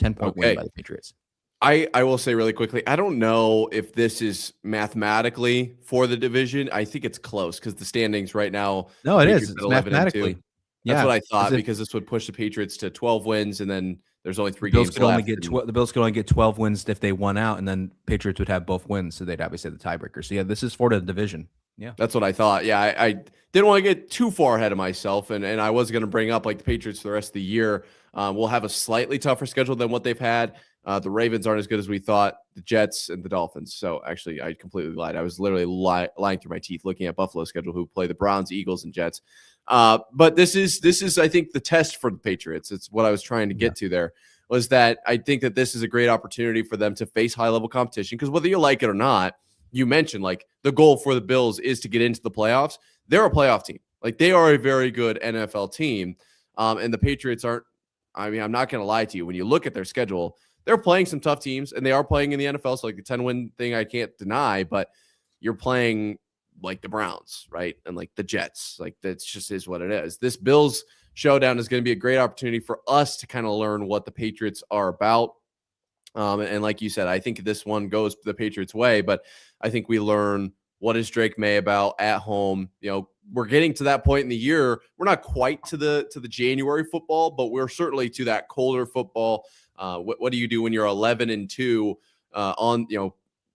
10-point win by the Patriots. I will say really quickly, I don't know if this is mathematically for the division. I think it's close because the standings right now, No, the it is. Patriots It's at 11-2. mathematically. That's Yeah, what I because thought if because this would push the Patriots to 12 wins, and then there's only the 3 Bills games could only left. get the Bills could only get 12 wins if they won out, and then Patriots would have both wins, so they'd obviously have the tiebreaker. So yeah, this is for the division. Yeah. That's what I thought. Yeah, I didn't want to get too far ahead of myself, and I was going to bring up like the Patriots for the rest of the year. We'll have a slightly tougher schedule than what they've had. The Ravens aren't as good as we thought. The Jets and the Dolphins. So actually, I completely lied. I was literally lying through my teeth looking at Buffalo's schedule, who play the Browns, Eagles, and Jets. But this is I think the test for the Patriots. It's what I was trying to get to there. Was that I think that this is a great opportunity for them to face high level competition, because whether you like it or not, you mentioned like the goal for the Bills is to get into the playoffs. They're a playoff team. Like they are a very good NFL team. And the Patriots aren't. I mean, I'm not going to lie to you. When you look at their schedule, they're playing some tough teams, and they are playing in the NFL. So like the 10-win thing, I can't deny, but you're playing like the Browns, right? And like the Jets. Like that's just is what it is. This Bills showdown is going to be a great opportunity for us to kind of learn what the Patriots are about. And like you said, I think this one goes the Patriots' way, but I think we learn what is Drake May about at home. You know, we're getting to that point in the year. We're not quite to the January football, but we're certainly to that colder football. What do you do when you're 11-2 on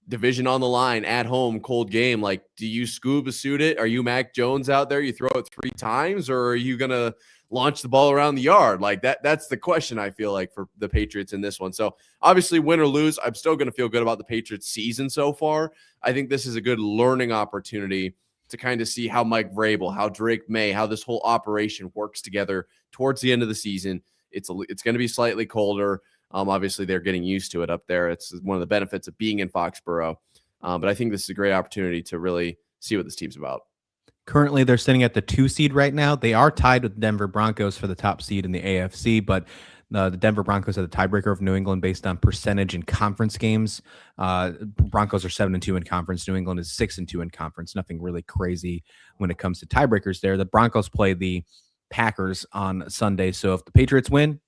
division on the line at home, cold game? Like, do you scuba suit it? Are you Mac Jones out there? You throw it 3 times, or are you gonna launch the ball around the yard? Like that's the question I feel like for the Patriots in this one. So obviously win or lose, I'm still going to feel good about the Patriots season so far. I think this is a good learning opportunity to kind of see how Mike Vrabel, how Drake May, how this whole operation works together towards the end of the season. It's going to be slightly colder. Obviously they're getting used to it up there. It's one of the benefits of being in Foxborough. But I think this is a great opportunity to really see what this team's about. Currently, they're sitting at the 2 seed right now. They are tied with the Denver Broncos for the top seed in the AFC, but the Denver Broncos are the tiebreaker of New England based on percentage in conference games. Broncos are 7-2 in conference. New England is 6-2 in conference. Nothing really crazy when it comes to tiebreakers there. The Broncos play the Packers on Sunday. So if the Patriots win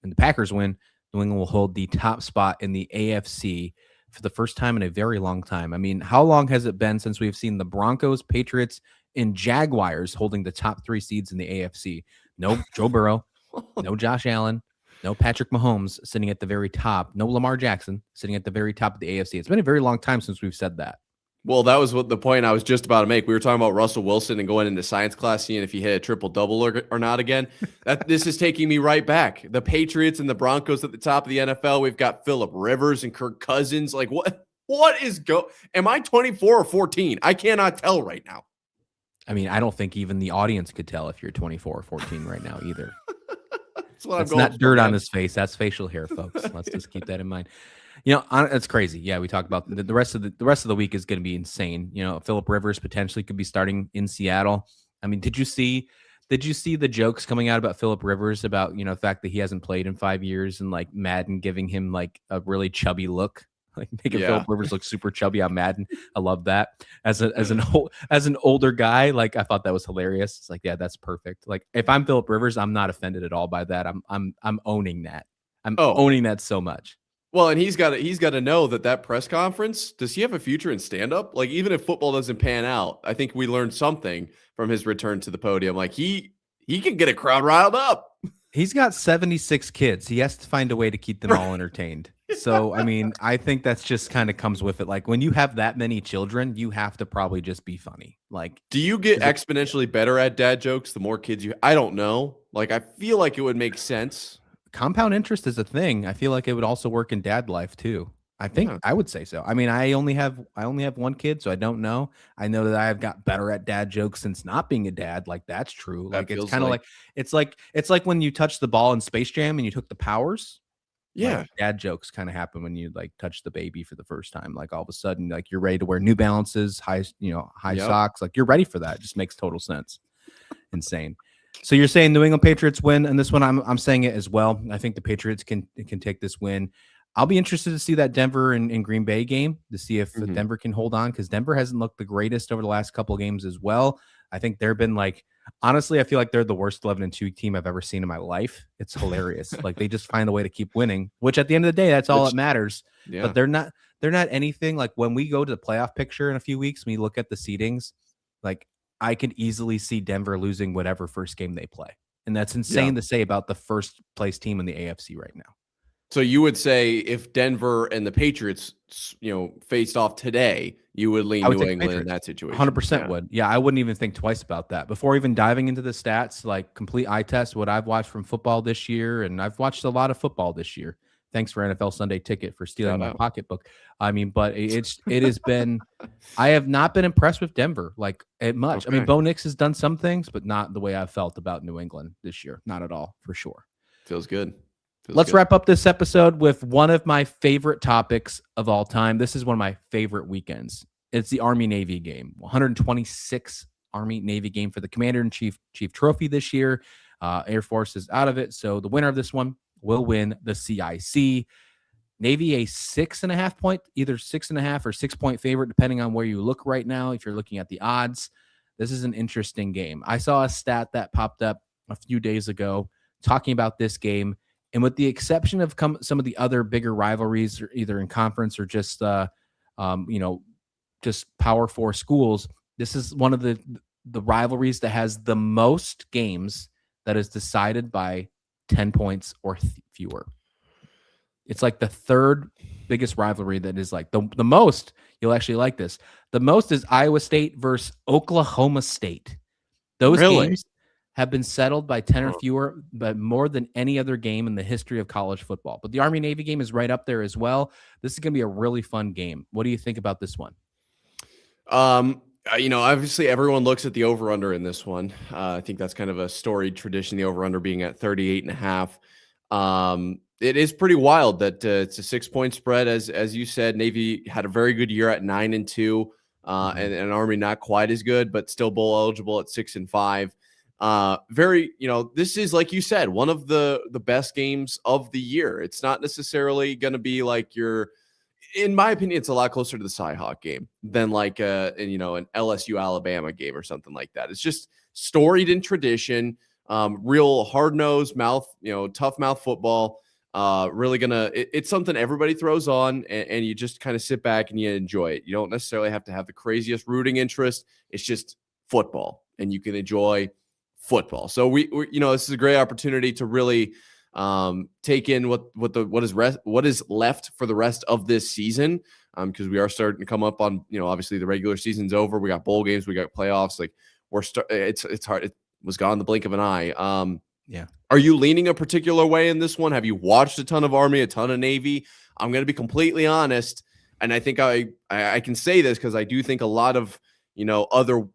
and the Packers win, New England will hold the top spot in the AFC for the first time in a very long time. I mean, how long has it been since we've seen the Broncos, Patriots, and Jaguars holding the top 3 seeds in the AFC? No Joe Burrow, no Josh Allen, no Patrick Mahomes sitting at the very top, no Lamar Jackson sitting at the very top of the AFC. It's been a very long time since we've said that. Well, that was what the point I was just about to make. We were talking about Russell Wilson and going into science class, seeing if he hit a triple-double or not again. This is taking me right back. The Patriots and the Broncos at the top of the NFL. We've got Phillip Rivers and Kirk Cousins. Like, what is am I 24 or 14? I cannot tell right now. I mean, I don't think even the audience could tell if you're 24 or 14 right now either. That's not dirt on his face. That's facial hair, folks. Let's just keep that in mind. You know, it's crazy. Yeah, we talked about the rest of the week is going to be insane. You know, Phillip Rivers potentially could be starting in Seattle. I mean, did you see the jokes coming out about Phillip Rivers about, you know, the fact that he hasn't played in 5 years and like Madden giving him like a really chubby look, like making Phillip Rivers look super chubby on Madden. I love that. As an older guy, like I thought that was hilarious. It's like, yeah, that's perfect. Like if I'm Phillip Rivers, I'm not offended at all by that. I'm owning that. I'm owning that so much. Well, and he's got to know that press conference, does he have a future in stand-up? Like, even if football doesn't pan out, I think we learned something from his return to the podium. Like, he can get a crowd riled up. He's got 76 kids. He has to find a way to keep them all entertained. So, I mean, I think that's just kind of comes with it. Like, when you have that many children, you have to probably just be funny. Like, do you get exponentially better at dad jokes the more kids you I don't know. Like, I feel like it would make sense. Compound interest is a thing. I feel like it would also work in dad life too. I think I would say so. I mean, I only have one kid, so I don't know. I know that I have got better at dad jokes since not being a dad. Like that's true. Like it's kind of like it's like when you touch the ball in Space Jam and you took the powers. Yeah, like, dad jokes kind of happen when you like touch the baby for the first time. Like all of a sudden, like you're ready to wear New Balances, high socks. Like you're ready for that. It just makes total sense. Insane. So you're saying New England Patriots win, and this one I'm saying it as well. I think the Patriots can take this win. I'll be interested to see that Denver and Green Bay game to see if Denver can hold on, because Denver hasn't looked the greatest over the last couple of games as well. I think they've been like Honestly, I feel like they're the worst 11-2 team I've ever seen in my life. It's hilarious. Like they just find a way to keep winning, which at the end of the day, that's all that matters. Yeah. But they're not anything like when we go to the playoff picture in a few weeks, we look at the seedings, like I could easily see Denver losing whatever first game they play. And that's insane to say about the first place team in the AFC right now. So you would say if Denver and the Patriots, faced off today, you would lean New England in that situation. 100% would. Yeah, I wouldn't even think twice about that. Before even diving into the stats, like complete eye test, what I've watched from football this year, and I've watched a lot of football this year. Thanks for NFL Sunday Ticket for stealing my pocketbook. I mean, but it has been, I have not been impressed with Denver like much. Okay. I mean, Bo Nix has done some things, but not the way I've felt about New England this year. Not at all, for sure. Feels good. Let's wrap up this episode with one of my favorite topics of all time. This is one of my favorite weekends. It's the Army-Navy game. 126 Army-Navy game for the Commander-in-Chief Trophy this year. Air Force is out of it, so the winner of this one will win the CIC. Navy a 6.5 point, either 6.5 or 6 point favorite, depending on where you look right now. If you're looking at the odds, this is an interesting game. I saw a stat that popped up a few days ago talking about this game. And with the exception of some of the other bigger rivalries, either in conference or just, just Power 4 schools, this is one of the rivalries that has the most games that is decided by 10 points or fewer. It's like the third biggest rivalry that is like the most. You'll actually like this. The most is Iowa State versus Oklahoma State. Those games have been settled by 10 or fewer, but more than any other game in the history of college football. But the Army-Navy game is right up there as well. This is going to be a really fun game. What do you think about this one? Obviously everyone looks at the over-under in this one. I think that's kind of a storied tradition, the over-under being at 38.5. It is pretty wild that it's a 6 point spread. As you said, Navy had a very good year at 9-2, and Army not quite as good, but still bowl eligible at 6-5. This is, like you said, one of the best games of the year. It's not necessarily going to be like in my opinion, it's a lot closer to the Cyhawk game than like an LSU Alabama game or something like that. It's just storied in tradition, real hard-nosed tough mouth football. Really it's something everybody throws on, and you just kind of sit back and you enjoy it. You don't necessarily have to have the craziest rooting interest. It's just football, and you can enjoy football. So we this is a great opportunity to really take in what is left for the rest of this season, because we are starting to come up on obviously the regular season's over. We got bowl games, we got playoffs. Like it's hard. It was gone in the blink of an eye. Yeah. Are you leaning a particular way in this one? Have you watched a ton of Army, a ton of Navy? I'm going to be completely honest, and I think I can say this because I do think a lot of other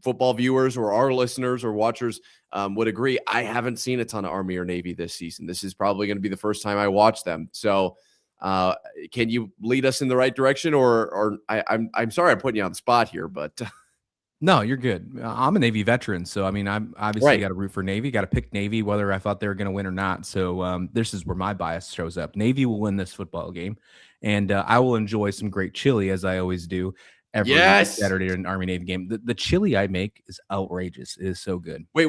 football viewers or our listeners or watchers would agree. I haven't seen a ton of Army or Navy this season. This is probably going to be the first time I watch them. So can you lead us in the right direction, or I'm sorry I'm putting you on the spot here, but no, you're good. I'm a Navy veteran, so I mean, I'm obviously got to root for Navy, got to pick Navy, whether I thought they were going to win or not. So this is where my bias shows up. Navy will win this football game, and I will enjoy some great chili, as I always do, every Saturday in Army-Navy game. The chili I make is outrageous. It is so good. Wait.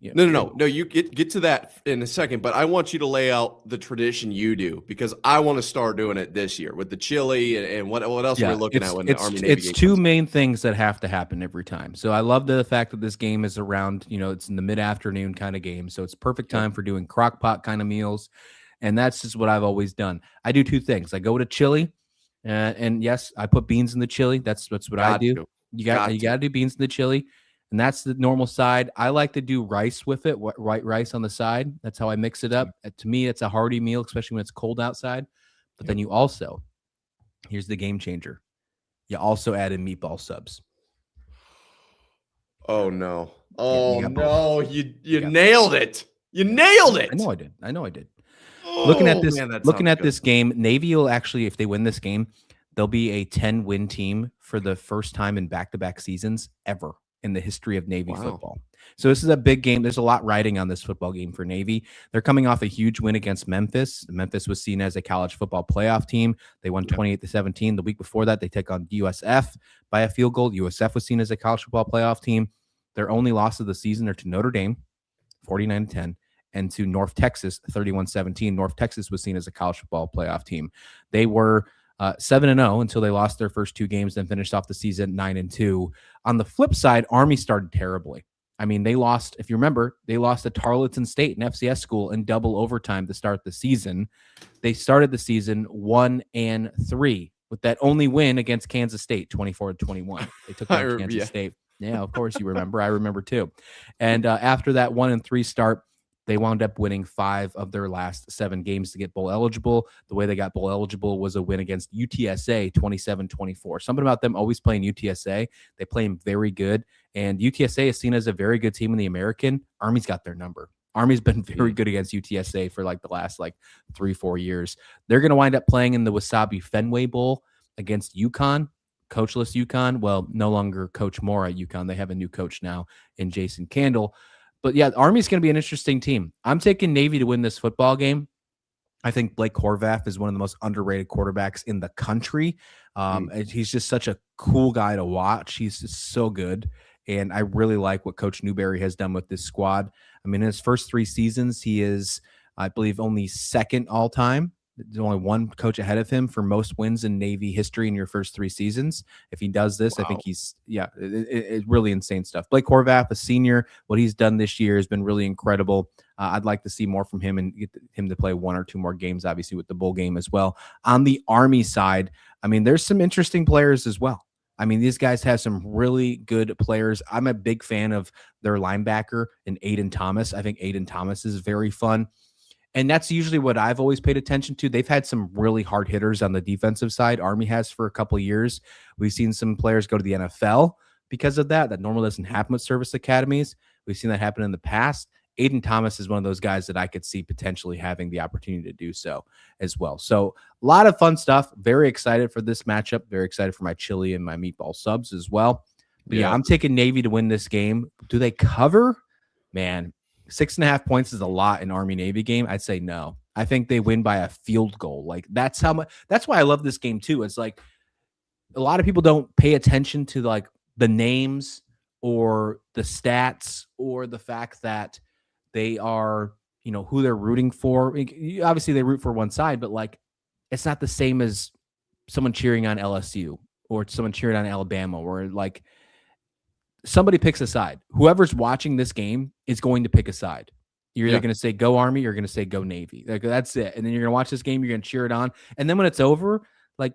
Yeah. No. You get to that in a second, but I want you to lay out the tradition you do, because I want to start doing it this year with the chili and what else we're looking at when the Army-Navy game. It's two main things that have to happen every time. So I love the fact that this game is around, it's in the mid-afternoon kind of game. So it's perfect time for doing crock pot kind of meals. And that's just what I've always done. I do two things. I go to chili. And yes, I put beans in the chili. That's what I do. You got to do beans in the chili, and that's the normal side. I like to do rice with it, white rice on the side. That's how I mix it up. To me, it's a hearty meal, especially when it's cold outside. But then you also, here's the game changer. You also add in meatball subs. Oh no! Oh no! You nailed it! You nailed it! I know I did. Looking at this game, Navy will actually, if they win this game, they'll be a 10-win team for the first time in back-to-back seasons ever in the history of Navy football. So this is a big game. There's a lot riding on this football game for Navy. They're coming off a huge win against Memphis. Memphis was seen as a college football playoff team. They won 28-17. The week before that, they take on USF by a field goal. USF was seen as a college football playoff team. Their only loss of the season are to Notre Dame, 49-10, and to North Texas, 31-17. North Texas was seen as a college football playoff team. They were 7-0 until they lost their first 2 games, then finished off the season 9-2. On the flip side, Army started terribly. I mean, they lost, if you remember, they lost to Tarleton State, an FCS school, in double overtime to start the season. They started the season 1-3 with that only win against Kansas State, 24-21. They took down Kansas State. Yeah, of course you remember. I remember too. And after that 1-3 start, they wound up winning 5 of their last 7 games to get bowl eligible. The way they got bowl eligible was a win against UTSA, 27-24. Something about them always playing UTSA. They play them very good. And UTSA is seen as a very good team in the American. Army's got their number. Army's been very good against UTSA for like the last 3-4 years. They're going to wind up playing in the Wasabi Fenway Bowl against UConn. Coachless UConn. Well, no longer Coach Moore at UConn. They have a new coach now in Jason Candle. But yeah, Army's going to be an interesting team. I'm taking Navy to win this football game. I think Blake Horvath is one of the most underrated quarterbacks in the country. He's just such a cool guy to watch. He's just so good. And I really like what Coach Newberry has done with this squad. I mean, in his first 3 seasons, he is, I believe, only second all time. There's only one coach ahead of him for most wins in Navy history in your first 3 seasons. If he does this, wow. I think he's, it's really insane stuff. Blake Horvath, a senior, what he's done this year has been really incredible. I'd like to see more from him and get him to play 1 or 2 more games, obviously, with the bowl game as well. On the Army side, I mean, there's some interesting players as well. I mean, these guys have some really good players. I'm a big fan of their linebacker in Aiden Thomas. I think Aiden Thomas is very fun. And that's usually what I've always paid attention to. They've had some really hard hitters on the defensive side. Army has for a couple of years. We've seen some players go to the NFL because of that. That normally doesn't happen with service academies. We've seen that happen in the past. Aiden Thomas is one of those guys that I could see potentially having the opportunity to do so as well. So a lot of fun stuff. Very excited for this matchup. Very excited for my chili and my meatball subs as well. But yeah, I'm taking Navy to win this game. Do they cover? Man, 6.5 points is a lot in Army-Navy game. I'd say no. I think they win by a field goal. Like that's how much. That's why I love this game too. It's like a lot of people don't pay attention to like the names or the stats or the fact that they are, you know, who they're rooting for. Obviously, they root for one side, but like it's not the same as someone cheering on LSU or someone cheering on Alabama, or like somebody picks a side. Whoever's watching this game is going to pick a side. You're either going to say go Army, or you're going to say go Navy. Like that's it. And then you're going to watch this game. You're going to cheer it on. And then when it's over, like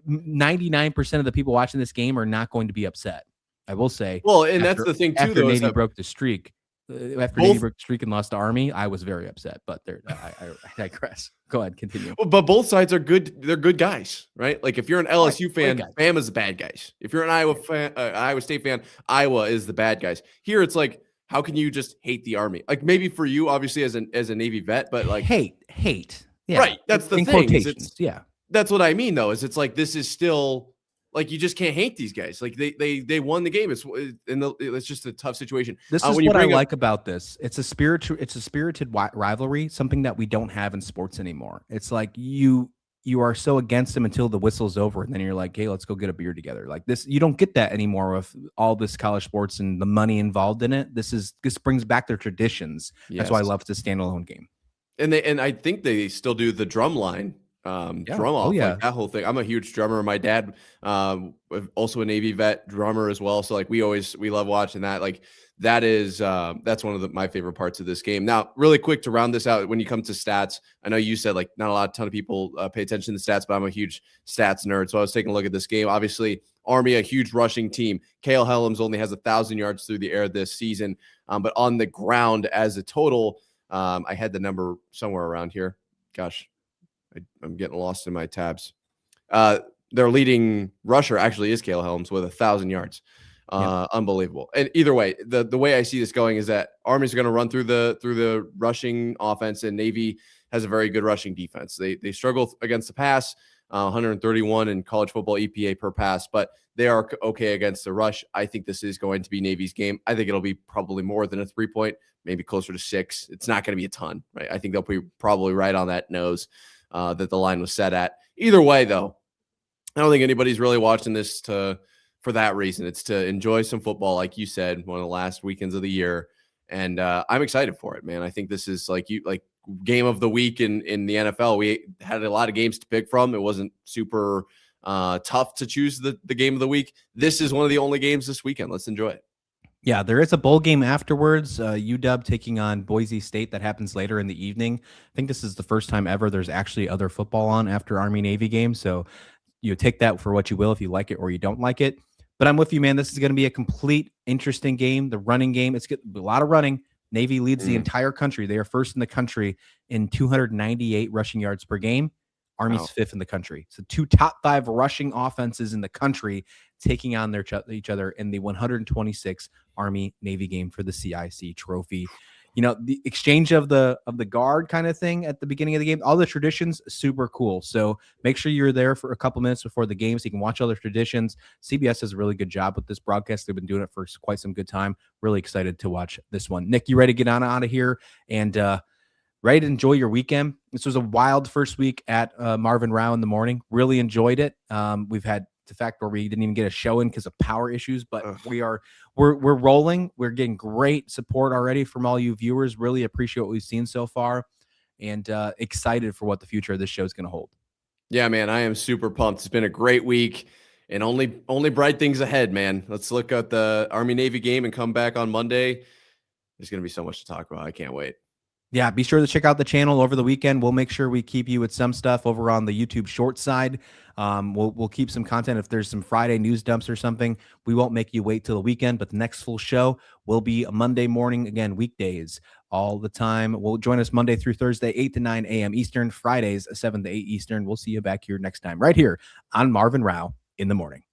99% of the people watching this game are not going to be upset. I will say. Well, and that's the thing too. After Navy broke the streak. After Navy broke the streak and lost to Army, I was very upset. But I digress. Go ahead, continue. Well, but both sides are good. They're good guys, right? Like if you're an LSU fan, Bama's the bad guys. If you're an Iowa State fan, Iowa is the bad guys. Here, it's like, how can you just hate the Army? Like maybe for you, obviously, as a Navy vet, but like hate. Yeah. Right. That's the in thing. Quotations. Yeah. That's what I mean, though. Is it's like this is still. Like you just can't hate these guys. Like they won the game. It's just a tough situation. This is what I like about this. It's a spirited rivalry, something that we don't have in sports anymore. It's like you are so against them until the whistle's over, and then you're like, hey, let's go get a beer together. Like this, you don't get that anymore with all this college sports and the money involved in it. This brings back their traditions. Yes. That's why I love the standalone game. And I think they still do the drum line. Drum off, like that whole thing. I'm a huge drummer. My dad, also a Navy vet drummer as well. So like we love watching that. Like that's one of my favorite parts of this game. Now, really quick to round this out, when you come to stats, I know you said like not a ton of people pay attention to stats, but I'm a huge stats nerd. So I was taking a look at this game. Obviously, Army, a huge rushing team. Cale Helms only has 1,000 yards through the air this season, but on the ground as a total, I had the number somewhere around here. Gosh. I'm getting lost in my tabs. Their leading rusher actually is Cale Helms with 1,000 yards. Unbelievable. And either way, the way I see this going is that Army's going to run through the rushing offense, and Navy has a very good rushing defense. They struggle against the pass, 131 in college football EPA per pass, but they are okay against the rush. I think this is going to be Navy's game. I think it'll be probably more than a 3-point, maybe closer to 6. It's not going to be a ton, right? I think they'll be probably right on that nose. That the line was set at. Either way, though, I don't think anybody's really watching this for for that reason. It's to enjoy some football, like you said, one of the last weekends of the year. And I'm excited for it, man. I think this is like game of the week in the NFL. We had a lot of games to pick from. It wasn't super tough to choose the game of the week. This is one of the only games this weekend. Let's enjoy it. Yeah, there is a bowl game afterwards. UW taking on Boise State. That happens later in the evening. I think this is the first time ever there's actually other football on after Army-Navy games. So you take that for what you will, if you like it or you don't like it. But I'm with you, man. This is going to be a complete interesting game. The running game, it's a lot of running. Navy leads the entire country. They are first in the country in 298 rushing yards per game. Army's fifth in the country. So 2 top 5 rushing offenses in the country taking on each other in the 126 Army-Navy game for the CIC trophy. You know, the exchange of the guard kind of thing at the beginning of the game, all the traditions, super cool. So make sure you're there for a couple minutes before the game so you can watch all the traditions. CBS does a really good job with this broadcast. They've been doing it for quite some good time. Really excited to watch this one. Nick, you ready to get out of here and ready to enjoy your weekend? This was a wild first week at Marv and Rauh in the morning. Really enjoyed it. We've had the fact where we didn't even get a show in because of power issues, but we're rolling. We're getting great support already from all you viewers. Really appreciate what we've seen so far, and excited for what the future of this show is going to hold. Yeah, man, I am super pumped. It's been a great week and only bright things ahead, man. Let's look at the Army-Navy game and come back on Monday. There's going to be so much to talk about. I can't wait. Yeah, be sure to check out the channel over the weekend. We'll make sure we keep you with some stuff over on the YouTube short side. We'll keep some content. If there's some Friday news dumps or something, we won't make you wait till the weekend, but the next full show will be a Monday morning, again, weekdays all the time. We'll join us Monday through Thursday, 8 to 9 a.m. Eastern, Fridays, 7 to 8 Eastern. We'll see you back here next time, right here on Marv and Rauh in the morning.